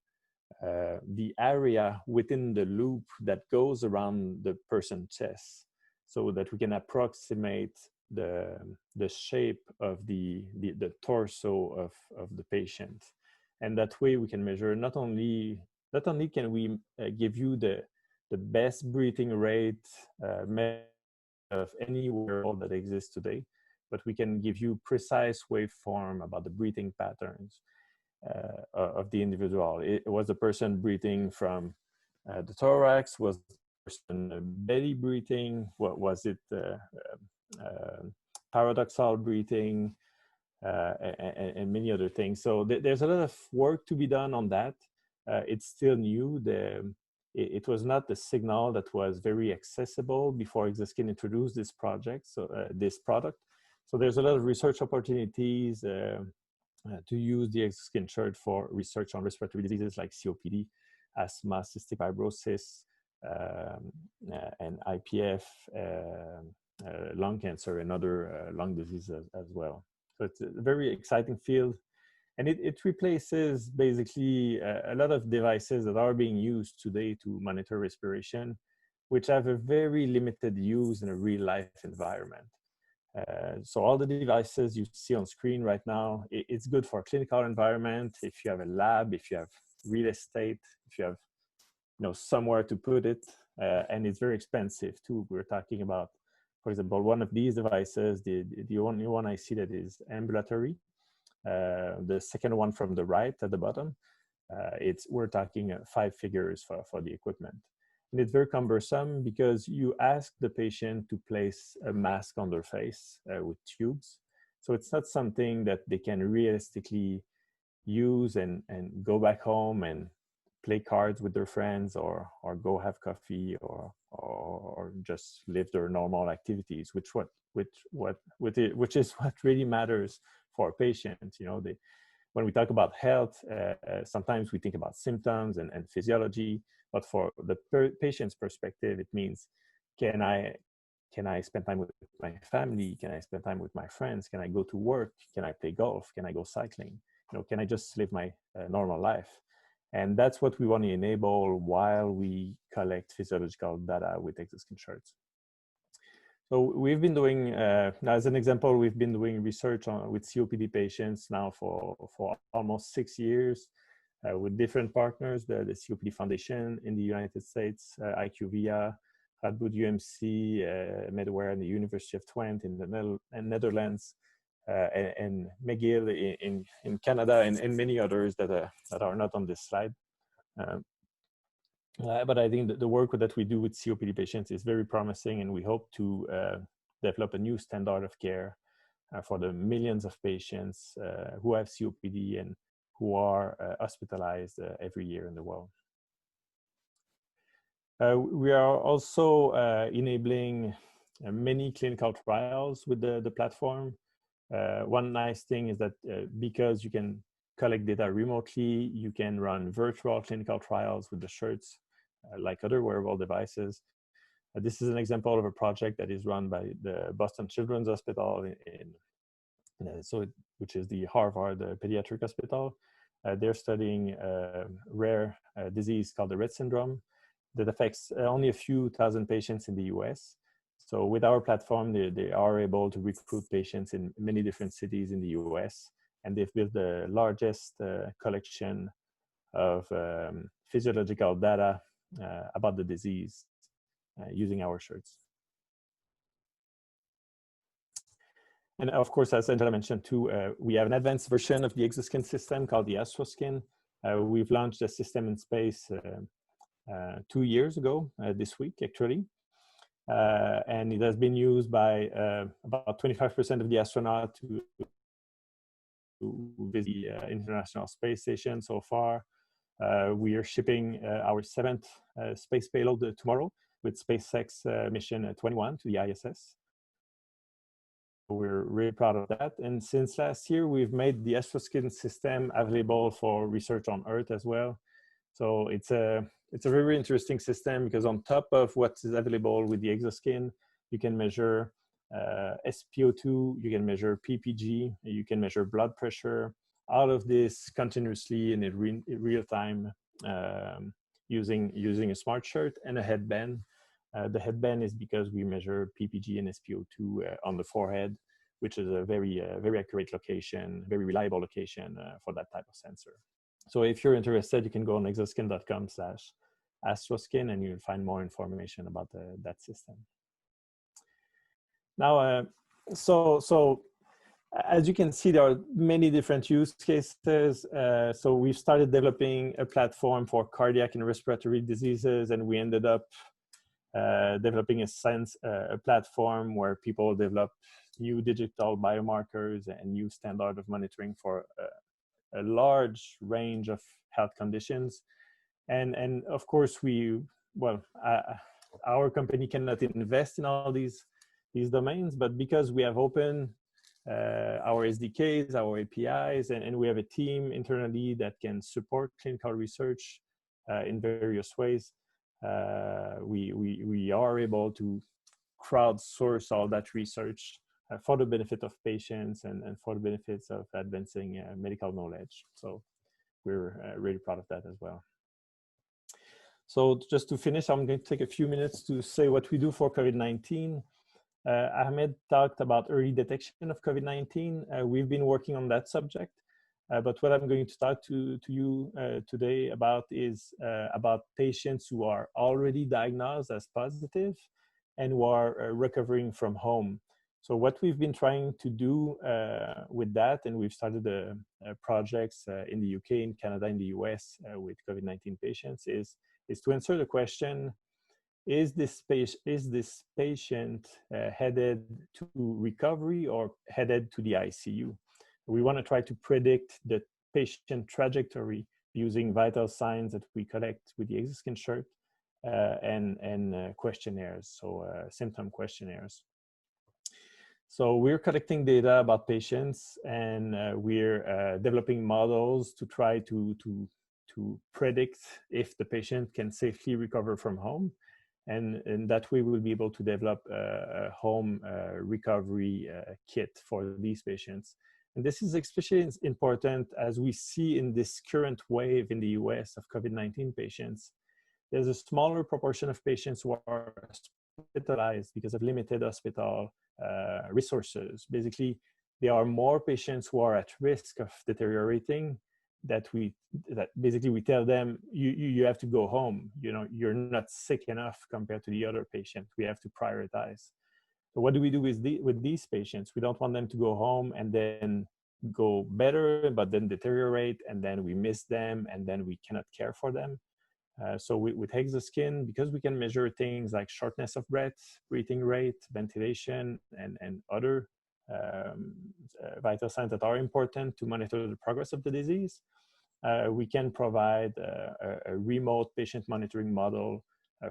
the area within the loop that goes around the person's chest, so that we can approximate the shape of the torso of the patient. And that way we can measure not only can we give you the best breathing rate of any wearable that exists today, but we can give you precise waveform about the breathing patterns of the individual. Was the person breathing from the thorax? Was the person belly breathing? What was it? Paradoxal breathing, and many other things. So there's a lot of work to be done on that. It's still new. It was not the signal that was very accessible before Hexoskin introduced this project. So this product. So there's a lot of research opportunities to use the Hexoskin Shirt for research on respiratory diseases like COPD, asthma, cystic fibrosis, and IPF, lung cancer, and other lung diseases as well. So it's a very exciting field. And it replaces basically a lot of devices that are being used today to monitor respiration, which have a very limited use in a real life environment. So all the devices you see on screen right now, it's good for a clinical environment. If you have a lab, if you have real estate, if you have somewhere to put it, and it's very expensive too. We're talking about, for example, one of these devices, the only one I see that is ambulatory. The second one from the right at the bottom, we're talking 5 figures for the equipment. And it's very cumbersome because you ask the patient to place a mask on their face with tubes. So it's not something that they can realistically use and go back home and play cards with their friends, or go have coffee, or just live their normal activities, which is what really matters for patients. When we talk about health, sometimes we think about symptoms and physiology, but for the patient's perspective, it means, can I spend time with my family? Can I spend time with my friends? Can I go to work? Can I play golf? Can I go cycling? Can I just live my normal life? And that's what we want to enable while we collect physiological data with Hexoskin Shirts. So we've been doing, as an example, we've been doing research with COPD patients now for almost 6 years with different partners, the COPD Foundation in the United States, IQVIA, Radboud UMC, Medware, and the University of Twente in the Netherlands, and McGill in Canada, and many others that are not on this slide. But I think that the work that we do with COPD patients is very promising, and we hope to develop a new standard of care for the millions of patients who have COPD and who are hospitalized every year in the world. We are also enabling many clinical trials with the platform. One nice thing is that because you can collect data remotely, you can run virtual clinical trials with the shirts like other wearable devices. This is an example of a project that is run by the Boston Children's Hospital, which is the Harvard Pediatric Hospital. They're studying a rare disease called the Rett syndrome that affects only a few thousand patients in the US. So with our platform, they are able to recruit patients in many different cities in the US, and they've built the largest collection of physiological data about the disease using our shirts. And of course, as Angela mentioned too, we have an advanced version of the Hexoskin system called the Astroskin. We've launched a system in space 2 years ago, this week actually. And it has been used by about 25% of the astronauts to visit the International Space Station so far. We are shipping our 7th space payload tomorrow with SpaceX mission 21 to the ISS. we're really proud of that. And since last year, we've made the Astroskin system available for research on Earth as well. So it's a very interesting system because on top of what is available with the Hexoskin, you can measure SpO2, you can measure PPG, you can measure blood pressure, all of this continuously and in real time using a smart shirt and a headband. The headband is because we measure PPG and SpO2 on the forehead, which is a very accurate location, very reliable location for that type of sensor. So if you're interested, you can go on hexoskin.com/Astroskin and you'll find more information about that system. Now, so as you can see, there are many different use cases. So we started developing a platform for cardiac and respiratory diseases, and we ended up developing a platform where people develop new digital biomarkers and new standard of monitoring for a large range of health conditions. And of course, our company cannot invest in all these domains, but because we have open our SDKs, our APIs, and we have a team internally that can support clinical research in various ways, we are able to crowdsource all that research for the benefit of patients and for the benefits of advancing medical knowledge. So we're really proud of that as well. So just to finish, I'm going to take a few minutes to say what we do for COVID-19. Ahmed talked about early detection of COVID-19. We've been working on that subject. But what I'm going to talk to you today about is about patients who are already diagnosed as positive and who are recovering from home. So what we've been trying to do with that, and we've started projects in the UK, in Canada, in the US with COVID-19 patients, is to answer the question, is this patient headed to recovery or headed to the ICU? We want to try to predict the patient trajectory using vital signs that we collect with the Hexoskin shirt and questionnaires, so symptom questionnaires. So we're collecting data about patients, and we're developing models to try to predict if the patient can safely recover from home. And that way we'll be able to develop a home recovery kit for these patients. And this is especially important as we see in this current wave in the US of COVID-19 patients. There's a smaller proportion of patients who are hospitalized because of limited hospital resources. Basically, there are more patients who are at risk of deteriorating that basically we tell them, you have to go home. You know, you're not sick enough compared to the other patient. We have to prioritize. So what do we do with these patients? We don't want them to go home and then go better, but then deteriorate, and then we miss them, and then we cannot care for them. So with Hexoskin, because we can measure things like shortness of breath, breathing rate, ventilation, and other vital signs that are important to monitor the progress of the disease, we can provide a remote patient monitoring model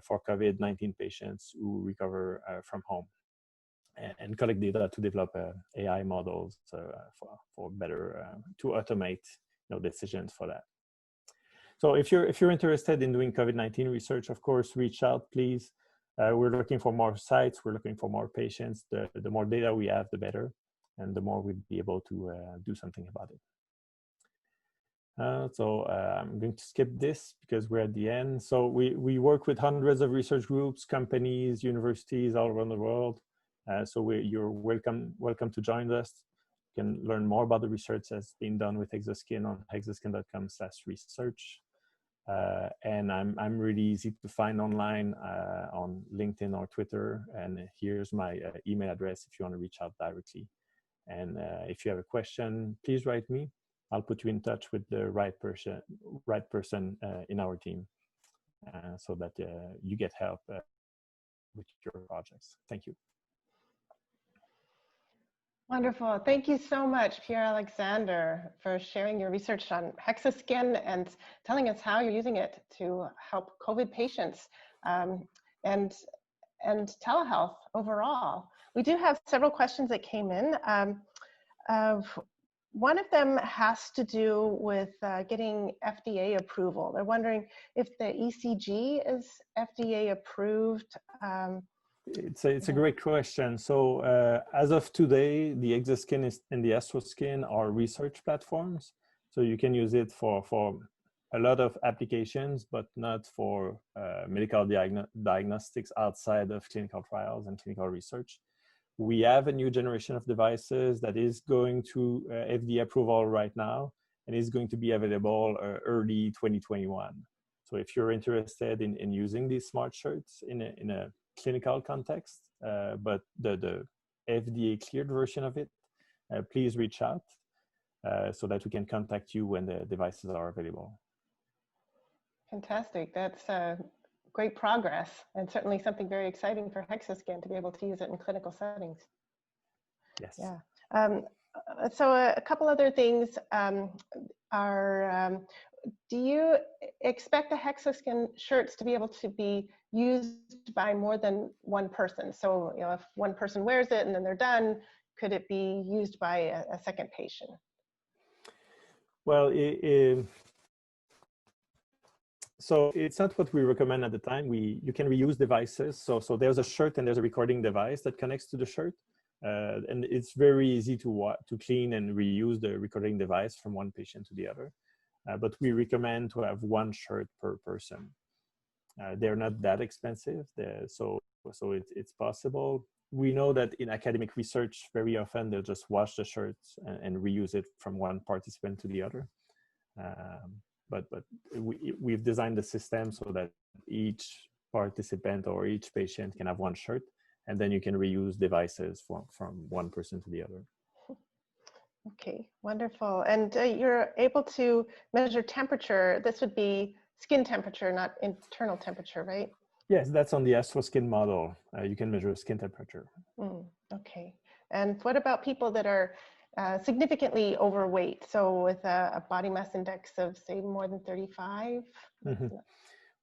for COVID-19 patients who recover from home, and collect data to develop AI models for better to automate decisions for that. So if you're interested in doing COVID-19 research, of course, reach out, please. We're looking for more sites. We're looking for more patients. The more data we have, the better, and the more we'll be able to do something about it. So I'm going to skip this because we're at the end. So we work with hundreds of research groups, companies, universities all around the world. So you're welcome to join us. You can learn more about the research that's being done with Hexoskin on hexoskin.com/research. And I'm really easy to find online on LinkedIn or Twitter. And here's my email address if you want to reach out directly. And if you have a question, please write me. I'll put you in touch with the right person in our team so that you get help with your projects. Thank you. Wonderful. Thank you so much, Pierre-Alexandre, for sharing your research on Hexoskin and telling us how you're using it to help COVID patients. And and telehealth overall. We do have several questions that came in. One of them has to do with getting FDA approval. They're wondering if the ECG is FDA approved. It's a great question. So as of today, the Hexoskin and the Astroskin are research platforms. So you can use it for a lot of applications, but not for medical diagnostics outside of clinical trials and clinical research. We have a new generation of devices that is going through FDA approval right now and is going to be available early 2021. So if you're interested in using these smart shirts in a clinical context, but the FDA cleared version of it, please reach out so that we can contact you when the devices are available. Fantastic. That's great progress, and certainly something very exciting for Hexoskin to be able to use it in clinical settings. Yes. Yeah. So a couple other things are, do you expect the Hexoskin shirts to be able to be used by more than one person? So, you know, if one person wears it and then they're done, could it be used by a second patient? Well, so it's not what we recommend at the time. You can reuse devices. So there's a shirt and there's a recording device that connects to the shirt. And it's very easy to clean and reuse the recording device from one patient to the other. But we recommend to have one shirt per person. They're not that expensive, so it's possible. We know that in academic research, very often they'll just wash the shirts and reuse it from one participant to the other. But we've designed the system so that each participant or each patient can have one shirt, and then you can reuse devices from one person to the other. Okay, wonderful. And you're able to measure temperature. This would be skin temperature, not internal temperature, right? Yes, that's on the Astroskin model. You can measure skin temperature. Okay. And what about people that are significantly overweight? So with a body mass index of, say, more than 35?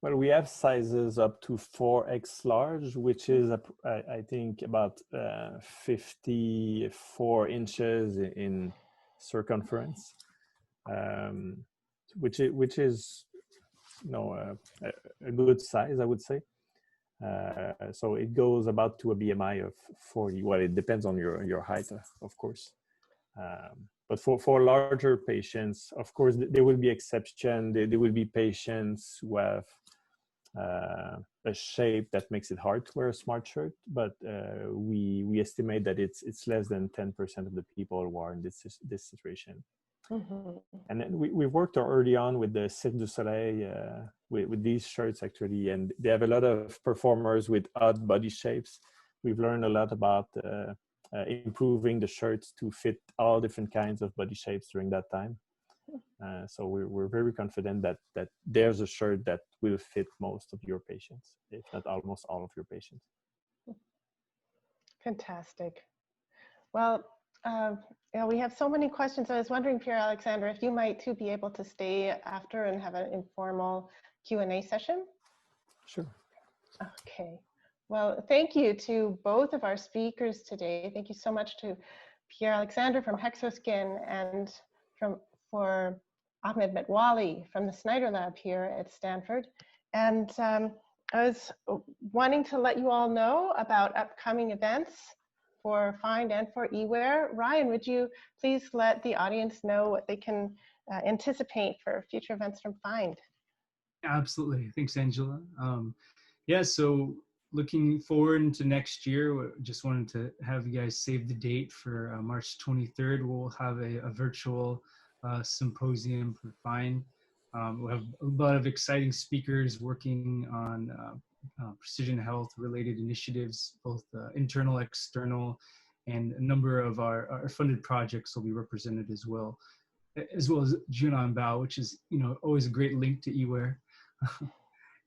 Well, we have sizes up to 4x large, which is, I think, about 54 inches in circumference, which is, you know, a good size, I would say. So it goes about to a BMI of 40. Well, it depends on your height, of course. But for larger patients, of course, there will be exception. There will be patients who have a shape that makes it hard to wear a smart shirt, but we estimate that it's less than 10% of the people who are in this situation. And then we worked early on with the Cirque du Soleil with these shirts actually, and they have a lot of performers with odd body shapes. We've learned a lot about improving the shirts to fit all different kinds of body shapes during that time. So we're very confident that there's a shirt that will fit most of your patients, if not almost all of your patients. Fantastic. Well, yeah, we have so many questions. I was wondering, Pierre-Alexandre, if you might too be able to stay after and have an informal Q&A session. Sure. Okay. Well, thank you to both of our speakers today. Thank you so much to Pierre-Alexandre from Hexoskin and for Ahmed Metwally from the Snyder lab here at Stanford. And I was wanting to let you all know about upcoming events for PHIND and for eWear. Ryan, would you please let the audience know what they can anticipate for future events from PHIND? Absolutely. Thanks, Angela. Yeah, so looking forward into next year, just wanted to have you guys save the date for March 23rd. We'll have a virtual symposium for PHIND. We'll have a lot of exciting speakers working on precision health related initiatives, both internal, external, and a number of our funded projects will be represented as well as Junon Bao, which is, you know, always a great link to eWear.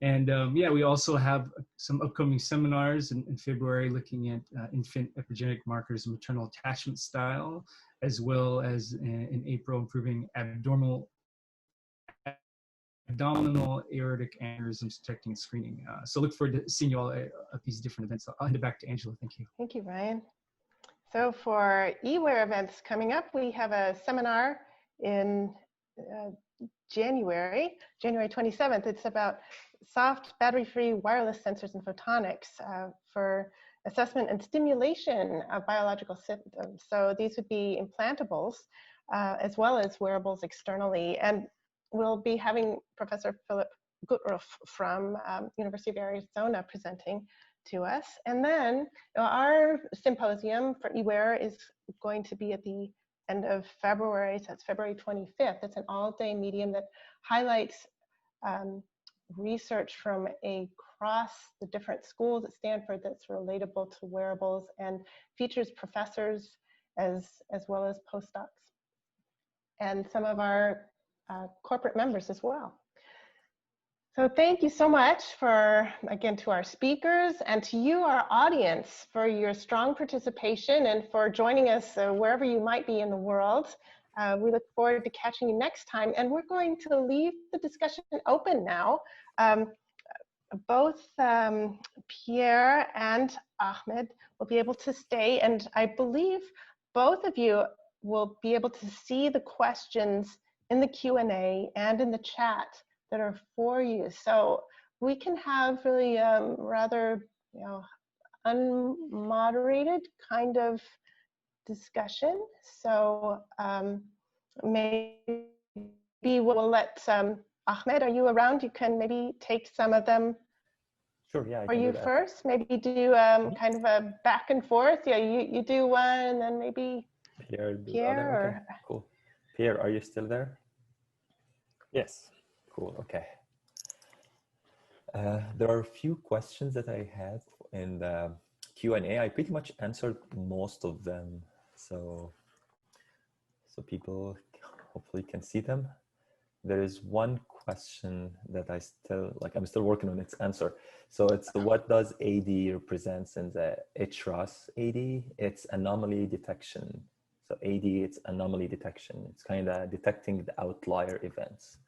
And yeah, we also have some upcoming seminars in February looking at infant epigenetic markers and maternal attachment style, as well as in April improving abdominal abdominal aortic aneurysms detecting and screening. So look forward to seeing you all at these different events. I'll hand it back to Angela. Thank you. Thank you, Ryan. So for eWear events coming up, we have a seminar in January 27th. It's about soft battery-free wireless sensors and photonics for assessment and stimulation of biological symptoms. So these would be implantables as well as wearables externally. And we'll be having Professor Philip Gutruf from University of Arizona presenting to us. And then our symposium for eWear is going to be at the end of February, so that's February 25th. It's an all-day medium that highlights research from across the different schools at Stanford that's relatable to wearables and features professors as well as postdocs and some of our corporate members as well. So thank you so much for, again, to our speakers and to you, our audience, for your strong participation and for joining us wherever you might be in the world. We look forward to catching you next time. And we're going to leave the discussion open now. Both Pierre and Ahmed will be able to stay, and I believe both of you will be able to see the questions in the Q&A and in the chat that are for you. So we can have really rather, unmoderated kind of discussion. So maybe we'll let Ahmed, are you around? You can maybe take some of them. Sure, yeah. For you first, maybe do kind of a back and forth. Yeah, you do one, and then maybe Pierre. Pierre. Okay, cool. Pierre, are you still there? Yes. Cool. Okay. There are a few questions that I had in the Q&A. I pretty much answered most of them, so people hopefully can see them. There is one question that I'm still working on its answer. So it's what does AD represents in the HRAS AD? It's anomaly detection. So AD, it's anomaly detection. It's kind of detecting the outlier events.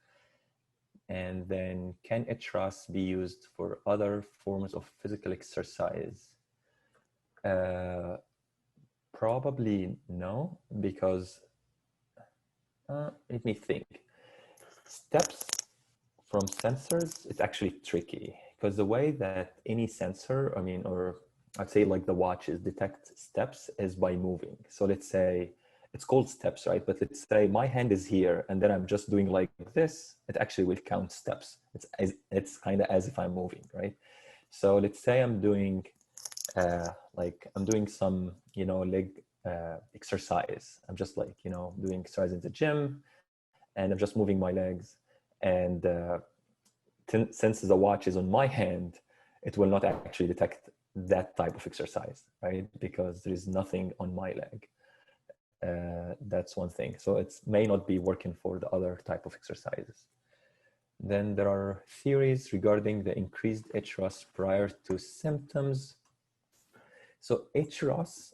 And then can HRAS be used for other forms of physical exercise? Probably no, because let me think. Steps from sensors, it's actually tricky because the way that any sensor, or I'd say like the watches detect steps is by moving. So let's say it's called steps, right? But let's say my hand is here and then I'm just doing like this, it actually will count steps. It's kind of as if I'm moving, right? So let's say I'm doing some, leg exercise. I'm just like, doing exercise in the gym and I'm just moving my legs. And since the watch is on my hand, it will not actually detect that type of exercise, right? Because there is nothing on my leg. That's one thing. So it may not be working for the other type of exercises. Then there are theories regarding the increased HRAS prior to symptoms. So HRAS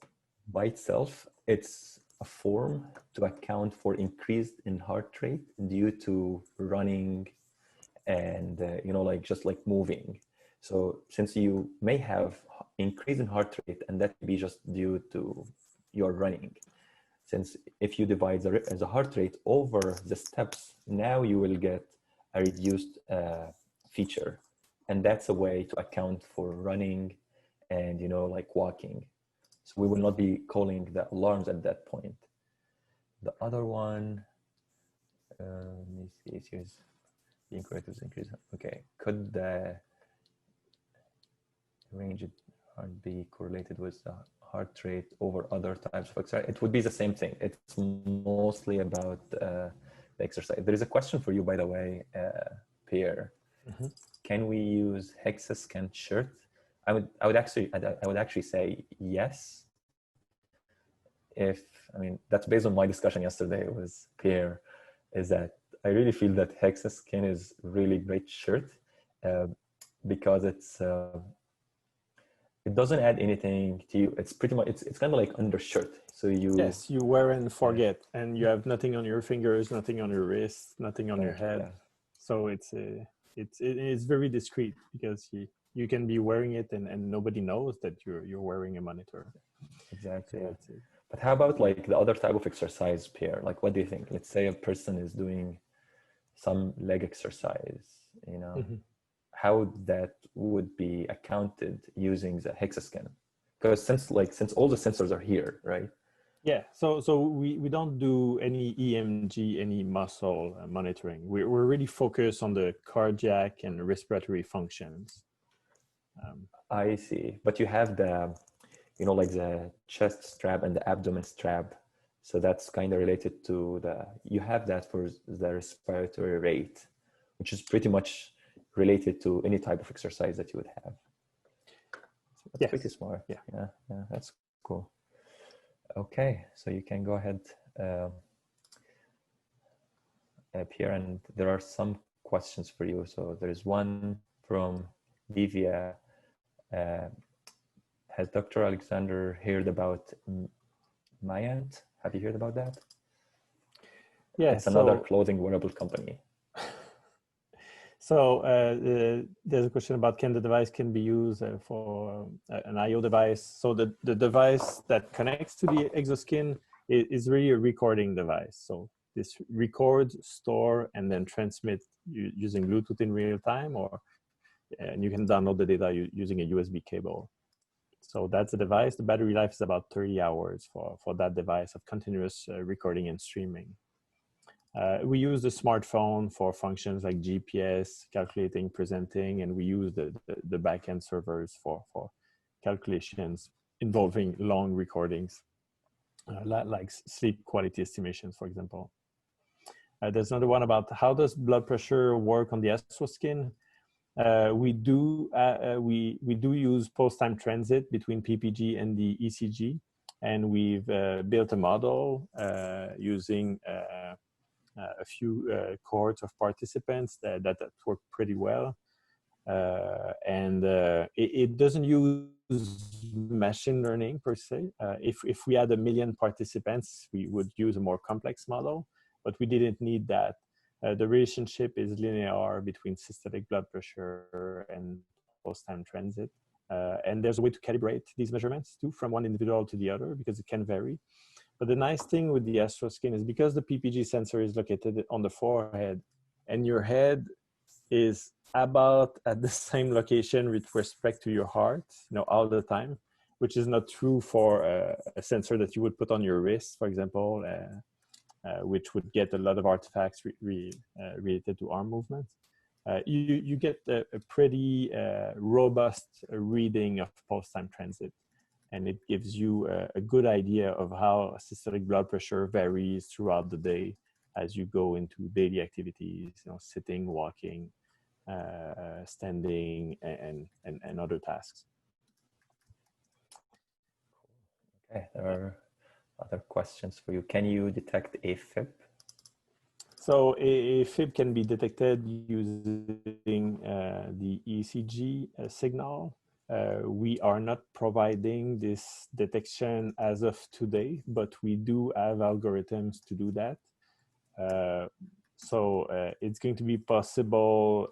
by itself, it's a form to account for increase in heart rate due to running and, just like moving. So since you may have increase in heart rate and that may be just due to your running, since if you divide the heart rate over the steps, now you will get a reduced feature. And that's a way to account for running and, like walking. So we will not be calling the alarms at that point. The other one, let me see, here's being correct with increase. Okay, could the range be correlated with the heart rate over other types of exercise? It would be the same thing. It's mostly about the exercise. There is a question for you, by the way, Pierre. Mm-hmm. Can we use Hexoskin Shirt? I would actually say yes. That's based on my discussion yesterday with Pierre, is that I really feel that Hexoskin is really great shirt because it doesn't add anything to you. It's pretty much, it's kind of like undershirt. So yes, you wear and forget, and you have nothing on your fingers, nothing on your wrists, nothing on your head. Yeah. So it's very discreet because you can be wearing it and nobody knows that you're wearing a monitor. Exactly. So but how about like the other type of exercise, Pierre? Like, what do you think? Let's say a person is doing some leg exercise, you know, how that would be accounted using the Hexoskin? Because since all the sensors are here, right? Yeah, so we don't do any EMG, any muscle monitoring. We're really focused on the cardiac and respiratory functions. I see. But you have the, you know, like the chest strap and the abdomen strap. So that's kind of related to you have that for the respiratory rate, which is pretty much related to any type of exercise that you would have. So that's pretty smart. Yeah, that's cool. Okay, so you can go ahead, Pierre, and there are some questions for you. So there's one from Livia. Has Dr. Alexander heard about Myant? Have you heard about that? Yeah, it's another clothing wearable company. So there's a question about can the device be used for an IO device. So the device that connects to the Hexoskin is really a recording device. So this records, store, and then transmit using Bluetooth in real time, and you can download the data using a USB cable. So that's the device. The battery life is about 30 hours for that device of continuous recording and streaming. We use the smartphone for functions like GPS, calculating, presenting, and we use the backend servers for calculations involving long recordings, like sleep quality estimations, for example. There's another one about how does blood pressure work on the Astroskin. We do use post-time transit between PPG and the ECG, and we've built a model using a few cohorts of participants that work pretty well. And it doesn't use machine learning per se. If we had 1 million participants, we would use a more complex model, but we didn't need that. The relationship is linear between systolic blood pressure and post-time transit. And there's a way to calibrate these measurements too from one individual to the other because it can vary. But the nice thing with the Astroskin is because the PPG sensor is located on the forehead and your head is about at the same location with respect to your heart, all the time, which is not true for a sensor that you would put on your wrist, for example, which would get a lot of artifacts related to arm movements. You get a pretty robust reading of post-time transit. And it gives you a good idea of how systolic blood pressure varies throughout the day as you go into daily activities, sitting, walking, standing, and other tasks. Okay, there are other questions for you. Can you detect AFib? So AFib can be detected using the ECG signal. We are not providing this detection as of today, but we do have algorithms to do that. So it's going to be possible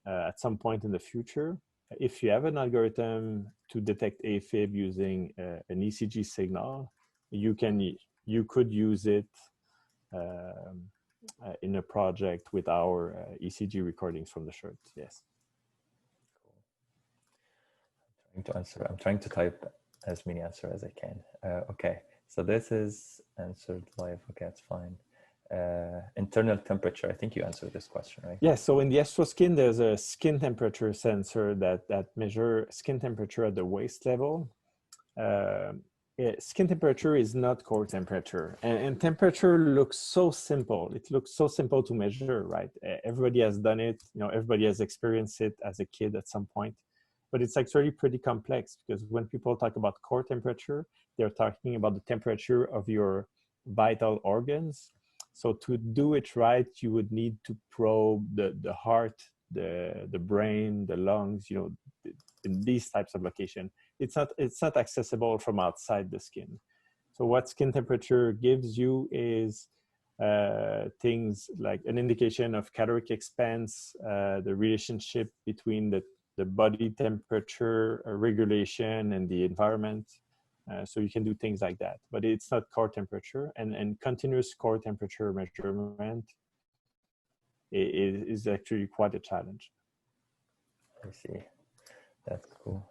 at some point in the future. If you have an algorithm to detect AFib using an ECG signal, you could use it in a project with our ECG recordings from the shirt, yes. I'm trying to type as many answers as I can. Okay, so this is answered live. Okay, that's fine. Internal temperature. I think you answered this question, right? Yeah, so in the Astroskin, there's a skin temperature sensor that measures skin temperature at the waist level. Skin temperature is not core temperature, and temperature looks so simple. It looks so simple to measure, right? Everybody has done it. Everybody has experienced it as a kid at some point. But it's actually pretty complex because when people talk about core temperature, they're talking about the temperature of your vital organs. So to do it right, you would need to probe the heart, the brain, the lungs, in these types of locations. It's not accessible from outside the skin. So what skin temperature gives you is things like an indication of caloric expense, the relationship between the body temperature regulation and the environment. So you can do things like that, but it's not core temperature, and continuous core temperature measurement is actually quite a challenge. I see. That's cool.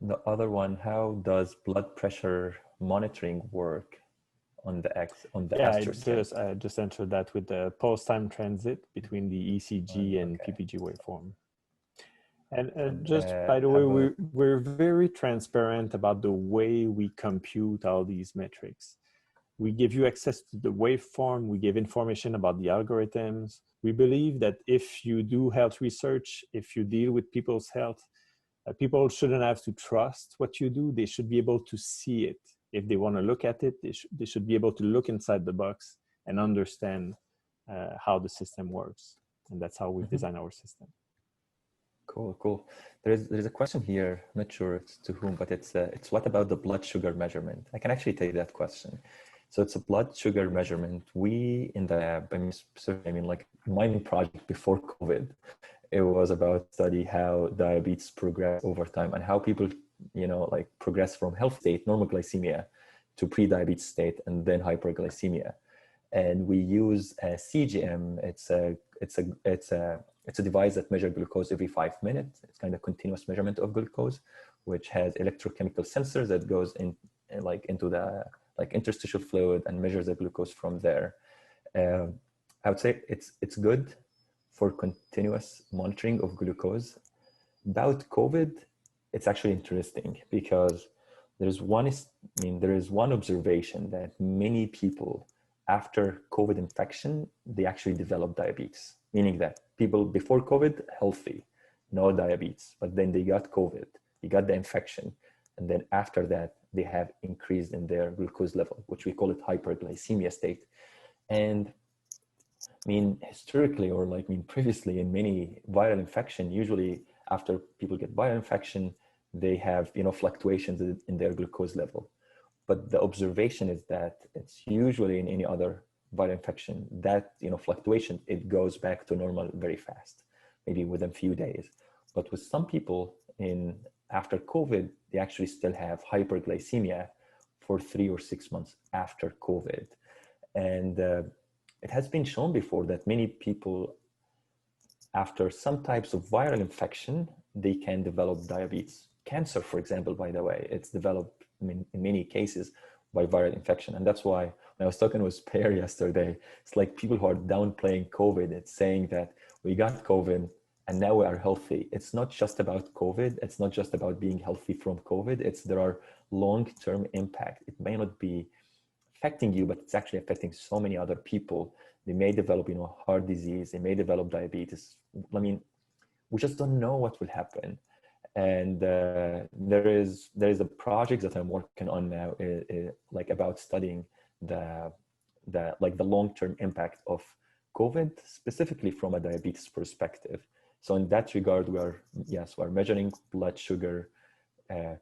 The other one, how does blood pressure monitoring work on the Astroskin? I just answered that with the post-time transit between the ECG and PPG waveform. And just by the way, we're very transparent about the way we compute all these metrics. We give you access to the waveform. We give information about the algorithms. We believe that if you do health research, if you deal with people's health, people shouldn't have to trust what you do. They should be able to see it. If they want to look at it, they should be able to look inside the box and understand how the system works. And that's how we design our system. Cool, cool. There's a question here. I'm not sure it's to whom, but it's what about the blood sugar measurement? I can actually take that question. So it's a blood sugar measurement. We in the lab, I mean, like my project before COVID, it was about study how diabetes progress over time and how people, you know, like progress from health state, normal glycemia, to pre-diabetes state and then hyperglycemia. And we use a CGM. It's a device that measures glucose every 5 minutes. It's kind of continuous measurement of glucose, which has electrochemical sensors that goes into the interstitial fluid and measures the glucose from there. I would say it's good for continuous monitoring of glucose. About COVID, it's actually interesting because there is one observation that many people after COVID infection, they actually develop diabetes, meaning that people before COVID, healthy, no diabetes, but then they got COVID, they got the infection, and then after that, they have increased in their glucose level, which we call it hyperglycemia state. And I mean, historically, or previously in many viral infection, usually after people get viral infection, they have, fluctuations in their glucose level. But the observation is that it's usually in any other viral infection that, fluctuation, it goes back to normal very fast, maybe within a few days. But with some people after COVID, they actually still have hyperglycemia for 3 or 6 months after COVID. And it has been shown before that many people, after some types of viral infection, they can develop diabetes. Cancer, for example, by the way, it's developed in many cases by viral infection. And that's why when I was talking with Pierre yesterday, it's like people who are downplaying COVID, it's saying that we got COVID and now we are healthy. It's not just about COVID. It's not just about being healthy from COVID. There are long-term impact. It may not be affecting you, but it's actually affecting so many other people. They may develop, heart disease. They may develop diabetes. I mean, we just don't know what will happen. And there is a project that I'm working on now, about studying the long-term impact of COVID, specifically from a diabetes perspective. So in that regard, we're measuring blood sugar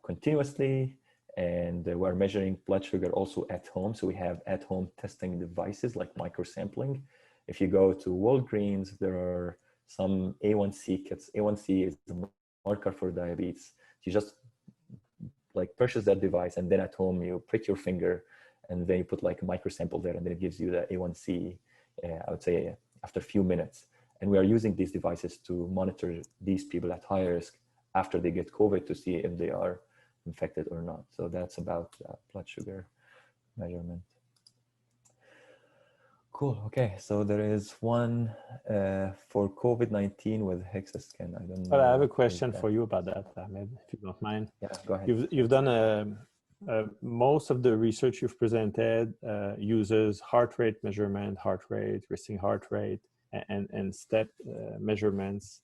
continuously, and we're measuring blood sugar also at home. So we have at-home testing devices like microsampling. If you go to Walgreens, there are some A1C kits. A1C is the marker for diabetes. You just purchase that device, and then at home you prick your finger, and then you put a microsample there, and then it gives you the A1C, I would say, after a few minutes. And we are using these devices to monitor these people at high risk after they get COVID to see if they are infected or not. So that's about blood sugar measurement. Cool. Okay. So there is one for COVID-19 with Hexoskin. I don't know. But I have a question for you about that, Ahmed, if you don't mind. Yeah, go ahead. You've done most of the research you've presented uses heart rate measurement, heart rate, resting heart rate, and step measurements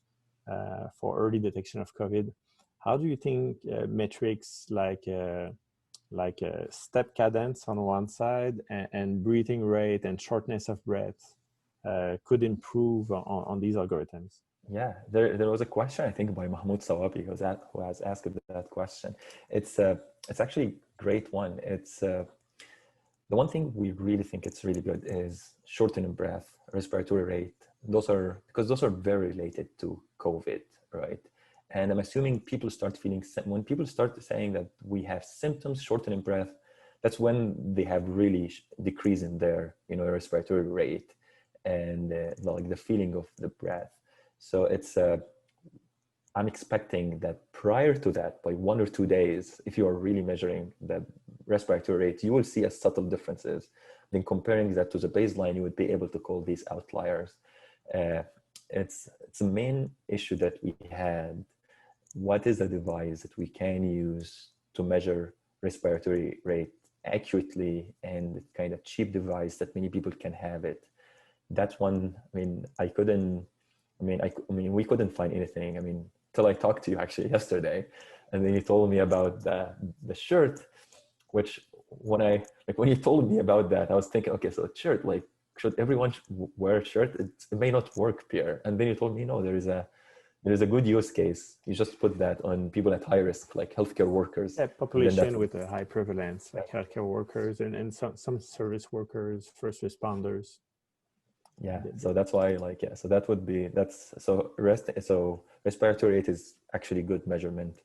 for early detection of COVID. How do you think metrics like step cadence on one side and breathing rate and shortness of breath could improve on these algorithms? Yeah, there was a question, I think, by Mahmoud Sawabi who has asked that question. It's actually a great one. The one thing we really think it's really good is shortening breath, respiratory rate. Because those are very related to COVID, right? And I'm assuming when people start saying that we have symptoms, shortening breath, that's when they have really decrease in their, respiratory rate and like the feeling of the breath. So I'm expecting that prior to that, by 1 or 2 days, if you are really measuring the respiratory rate, you will see a subtle differences. Then comparing that to the baseline, you would be able to call these outliers. It's a main issue that we had. What is a device that we can use to measure respiratory rate accurately, and kind of cheap device that many people can have it? That's one. We couldn't find anything. Till I talked to you actually yesterday, and then you told me about the shirt, which when you told me about that, I was thinking, okay, so shirt, like, should everyone wear a shirt? It may not work, Pierre. And then you told me, no, there is a good use case. You just put that on people at high risk, like healthcare workers. Yeah, population with a high prevalence, like healthcare workers and some service workers, first responders. Yeah, so that's why, so that would be, so respiratory rate is actually good measurement.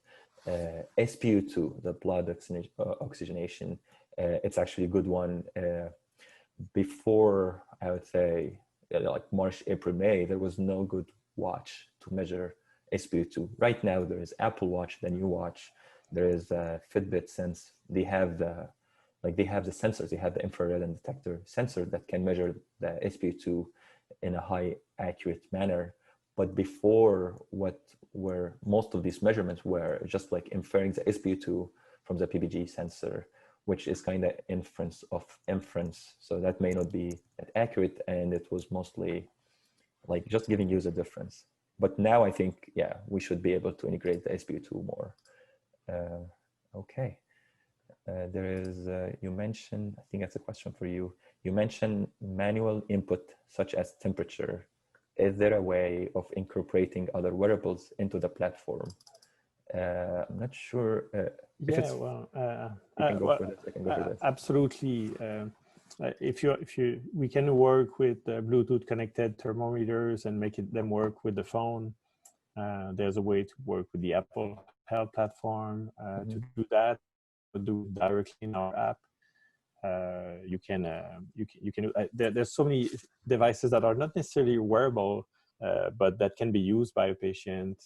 SpO2, the blood oxygenation, it's actually a good one. Before, I would say, like March, April, May, there was no good watch to measure SpO2. Right now, there is Apple Watch, the new watch. There is Fitbit Sense. They have the sensors. They have the infrared and detector sensor that can measure the SpO2 in a high accurate manner. But before, where most of these measurements were just like inferring the SpO2 from the PPG sensor, which is kind of inference of inference. So that may not be that accurate, and it was mostly like just giving you the difference. But now I think, yeah, we should be able to integrate the SpO2 more. Okay. There is, you mentioned, I think that's a question for you. You mentioned manual input such as temperature. Is there a way of incorporating other wearables into the platform? I'm not sure. We can go for this. Absolutely. We can work with Bluetooth connected thermometers and make them work with the phone. There's a way to work with the Apple Health platform to do that. Do directly in our app. There's so many devices that are not necessarily wearable, but that can be used by a patient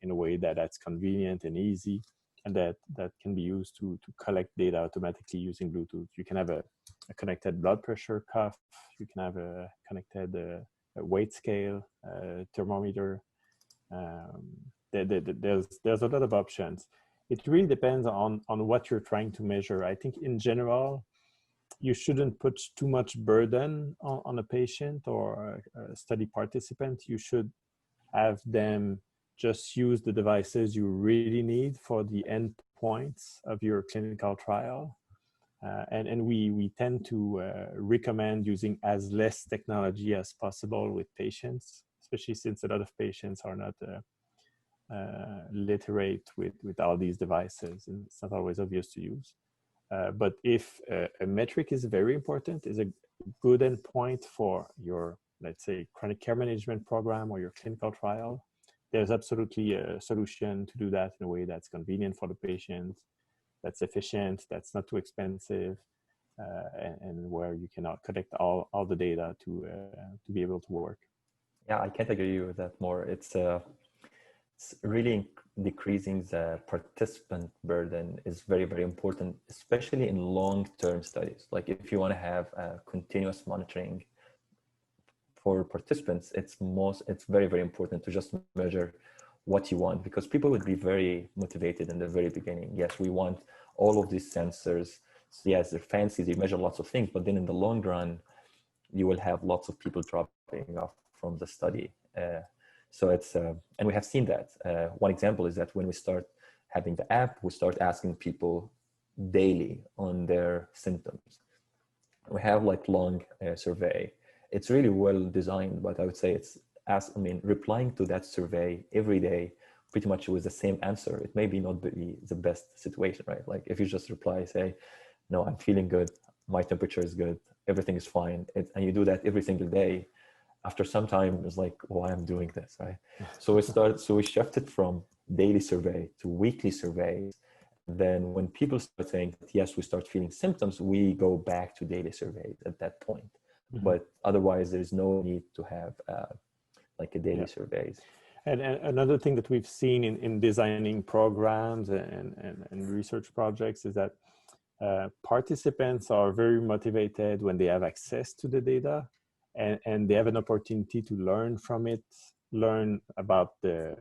in a way that's convenient and easy, and that can be used to collect data automatically using Bluetooth. You can have a connected blood pressure cuff. You can have a connected weight scale, thermometer. There's a lot of options. It really depends on what you're trying to measure. I think in general, you shouldn't put too much burden on a patient or a study participant. You should have them just use the devices you really need for the endpoints of your clinical trial. And we tend to recommend using as less technology as possible with patients, especially since a lot of patients are not literate with all these devices, and it's not always obvious to use. But if a metric is very important, is a good endpoint for your, let's say, chronic care management program or your clinical trial, there's absolutely a solution to do that in a way that's convenient for the patient, that's efficient, that's not too expensive, and where you cannot collect all the data to be able to work. Yeah, I can't agree with that more. It's really decreasing the participant burden is very, very important, especially in long-term studies. Like if you want to have continuous monitoring for participants, it's very, very important to just measure what you want, because people would be very motivated in the very beginning. Yes, we want all of these sensors. So yes, they're fancy, they measure lots of things, but then in the long run, you will have lots of people dropping off from the study. So it's, and we have seen that. One example is that when we start having the app, we start asking people daily on their symptoms. We have like long survey. It's really well designed, but I would say it's replying to that survey every day, pretty much with the same answer. It may be not be the best situation, right? Like if you just reply, say, no, I'm feeling good. my temperature is good, everything is fine, and you do that every single day, after some time it's like, why I'm doing this, right? So we shifted from daily survey to weekly surveys. Then when people start saying that, yes, we start feeling symptoms, we go back to daily surveys at that point. But otherwise there's no need to have like a daily surveys. And another thing that we've seen in designing programs and research projects is that participants are very motivated when they have access to the data, and they have an opportunity to learn from it, learn about the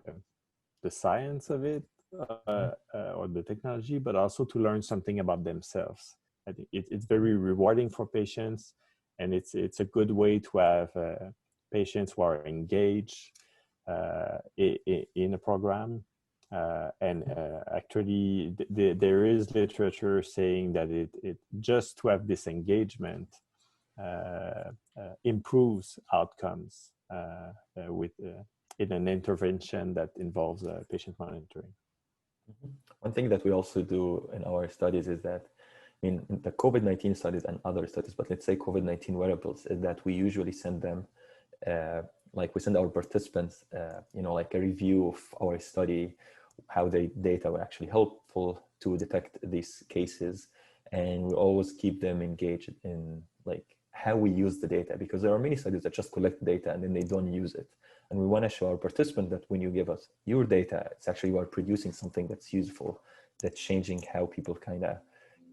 science of it or the technology, but also to learn something about themselves. I think it's very rewarding for patients, and it's a good way to have patients who are engaged in a program. Actually, there is literature saying that it just to have this engagement improves outcomes with in an intervention that involves patient monitoring. One thing that we also do in our studies is that, I mean, the COVID-19 studies and other studies, but let's say COVID-19 wearables, is that we usually send them, like we send our participants, you know, like a review of our study, how the data were actually helpful to detect these cases. And we always keep them engaged in like how we use the data, because there are many studies that just collect data and then they don't use it. And we want to show our participants that when you give us your data, it's actually you are producing something that's useful, that's changing how people kind of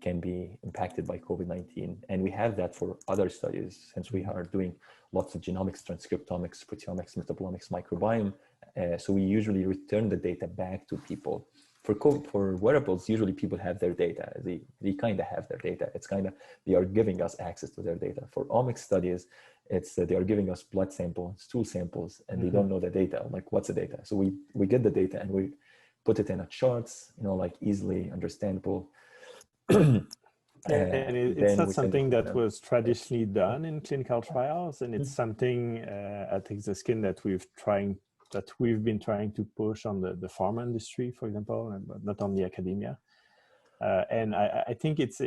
can be impacted by COVID-19. And we have that for other studies, since we are doing lots of genomics, transcriptomics, proteomics, metabolomics, microbiome. So we usually return the data back to people. For wearables, usually people have their data. They kind of have their data. It's kind of, they are giving us access to their data. For omics studies, it's they are giving us blood samples, stool samples, and they don't know the data. Like, what's the data? So we get the data and we put it in a charts, you know, like easily understandable. And it's not something that was traditionally done in clinical trials, and it's something at Hexoskin that we've been trying to push on the pharma industry, for example, and not only academia. And I think it's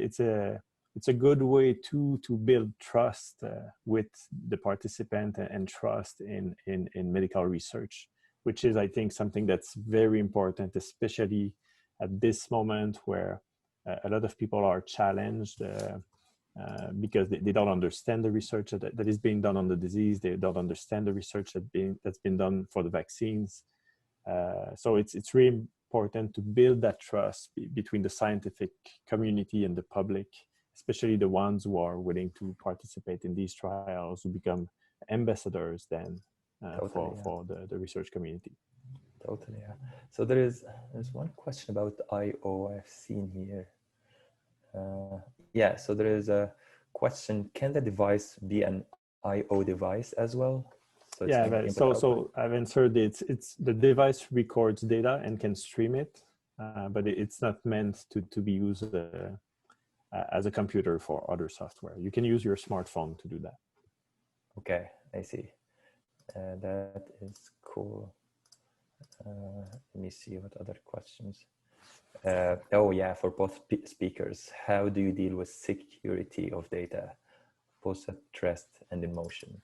a good way to build trust with the participant and trust in medical research, which is, I think, something that's very important, especially at this moment where a lot of people are challenged because they don't understand the research that is being done on the disease. They don't understand the research that's been done for the vaccines. So it's really important to build that trust between the scientific community and the public, especially the ones who are willing to participate in these trials, who become ambassadors then for the research community. Totally, yeah. So there's one question about I/O I've seen here. Yeah, so there is a question: can the device be an I/O device as well? So I've answered it. It's the device records data and can stream it, but it's not meant to be used as a computer for other software. You can use your smartphone to do that. Okay, I see. That is cool. Let me see what other questions. Oh yeah, for both speakers, how do you deal with security of data, both at rest and in motion?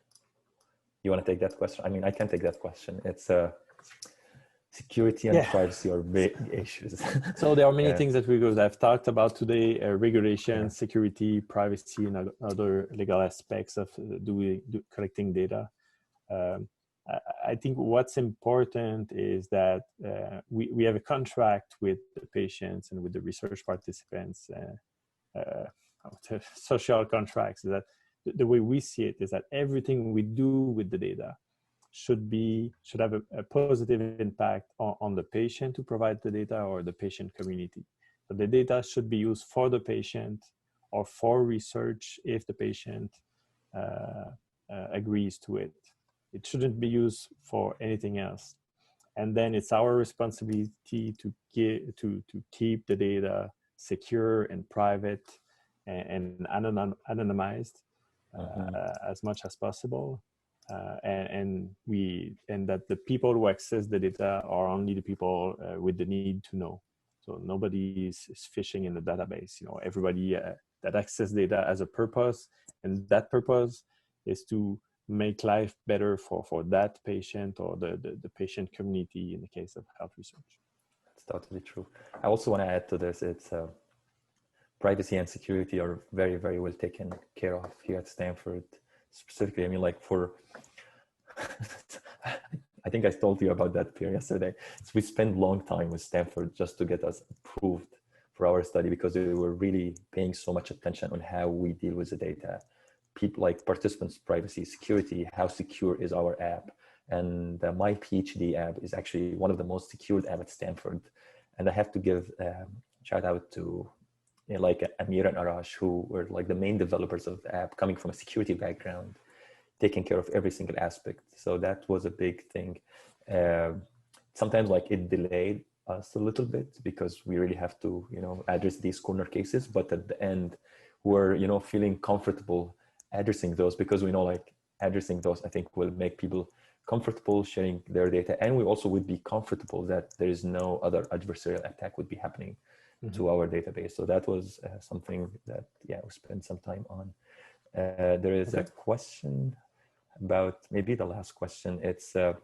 You want to take that question? I mean, I can take that question. It's security and privacy are big issues. So there are many things that I've talked about today: regulation, security, privacy, and other legal aspects of collecting data. I think what's important is that we have a contract with the patients and with the research participants, social contracts. That the way we see it is that everything we do with the data should have a positive impact on the patient who provides the data or the patient community. So the data should be used for the patient or for research if the patient agrees to it. It shouldn't be used for anything else. And then it's our responsibility to keep the data secure and private and anonymized as much as possible. And that the people who access the data are only the people with the need to know. So nobody is fishing in the database. You know, everybody that access data has a purpose, and that purpose is to make life better for that patient or the patient community in the case of health research. That's totally true. I also want to add to this, it's privacy and security are very, very well taken care of here at Stanford. Specifically, I mean, like for, I think I told you about that, Pierre, yesterday. So we spent a long time with Stanford just to get us approved for our study because they were really paying so much attention on how we deal with the data. People like participants' privacy, security, how secure is our app. And my PhD app is actually one of the most secured apps at Stanford. And I have to give a shout out to like Amir and Arash, who were like the main developers of the app, coming from a security background, taking care of every single aspect. So that was a big thing. Sometimes like it delayed us a little bit because we really have to, address these corner cases. But at the end, we're, feeling comfortable addressing those because we know like addressing those, I think, will make people comfortable sharing their data. And we also would be comfortable that there is no other adversarial attack would be happening to our database. So that was something that, we spent some time on. There is a question about, maybe the last question. It's a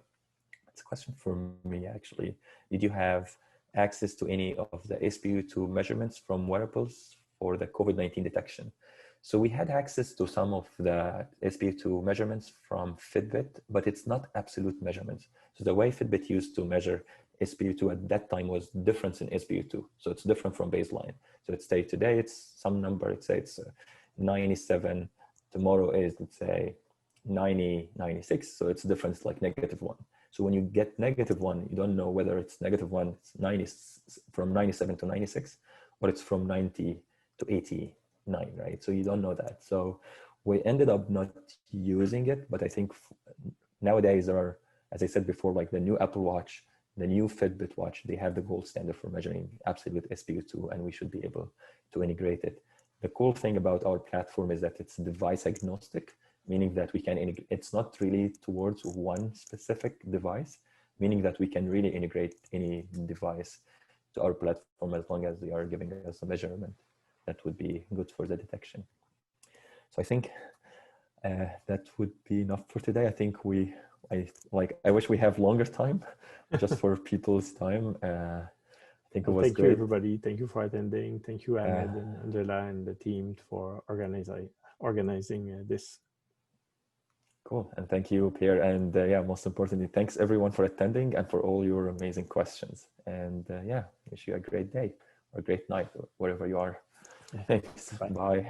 question for me, actually. Did you have access to any of the SpO2 measurements from Wearables for the COVID-19 detection? So we had access to some of the SpO2 measurements from Fitbit, but it's not absolute measurements. So the way Fitbit used to measure SpO2 at that time was difference in SpO2. So it's different from baseline. So let's say today it's some number, let's say it's 97, tomorrow is, let's say 90, 96. So it's difference like -1. So when you get -1, you don't know whether it's -1, it's 90, from 97 to 96, or it's from 90 to 89, right? So you don't know that. So we ended up not using it, but I think nowadays there are, as I said before, like the new Apple Watch, the new Fitbit watch, they have the gold standard for measuring absolute SpO2, and we should be able to integrate it. The cool thing about our platform is that it's device agnostic, meaning that we can integrate, it's not really towards one specific device, meaning that we can really integrate any device to our platform as long as they are giving us a measurement that would be good for the detection. So I think that would be enough for today. I think I wish we have longer time just for people's time. I think it was Thank great. you, everybody. Thank you for attending. Thank you, Ahmed and Angela and the team for organizing this. Cool. And thank you, Pierre. And most importantly, thanks everyone for attending and for all your amazing questions. And wish you a great day or a great night, wherever you are. Thanks. Bye.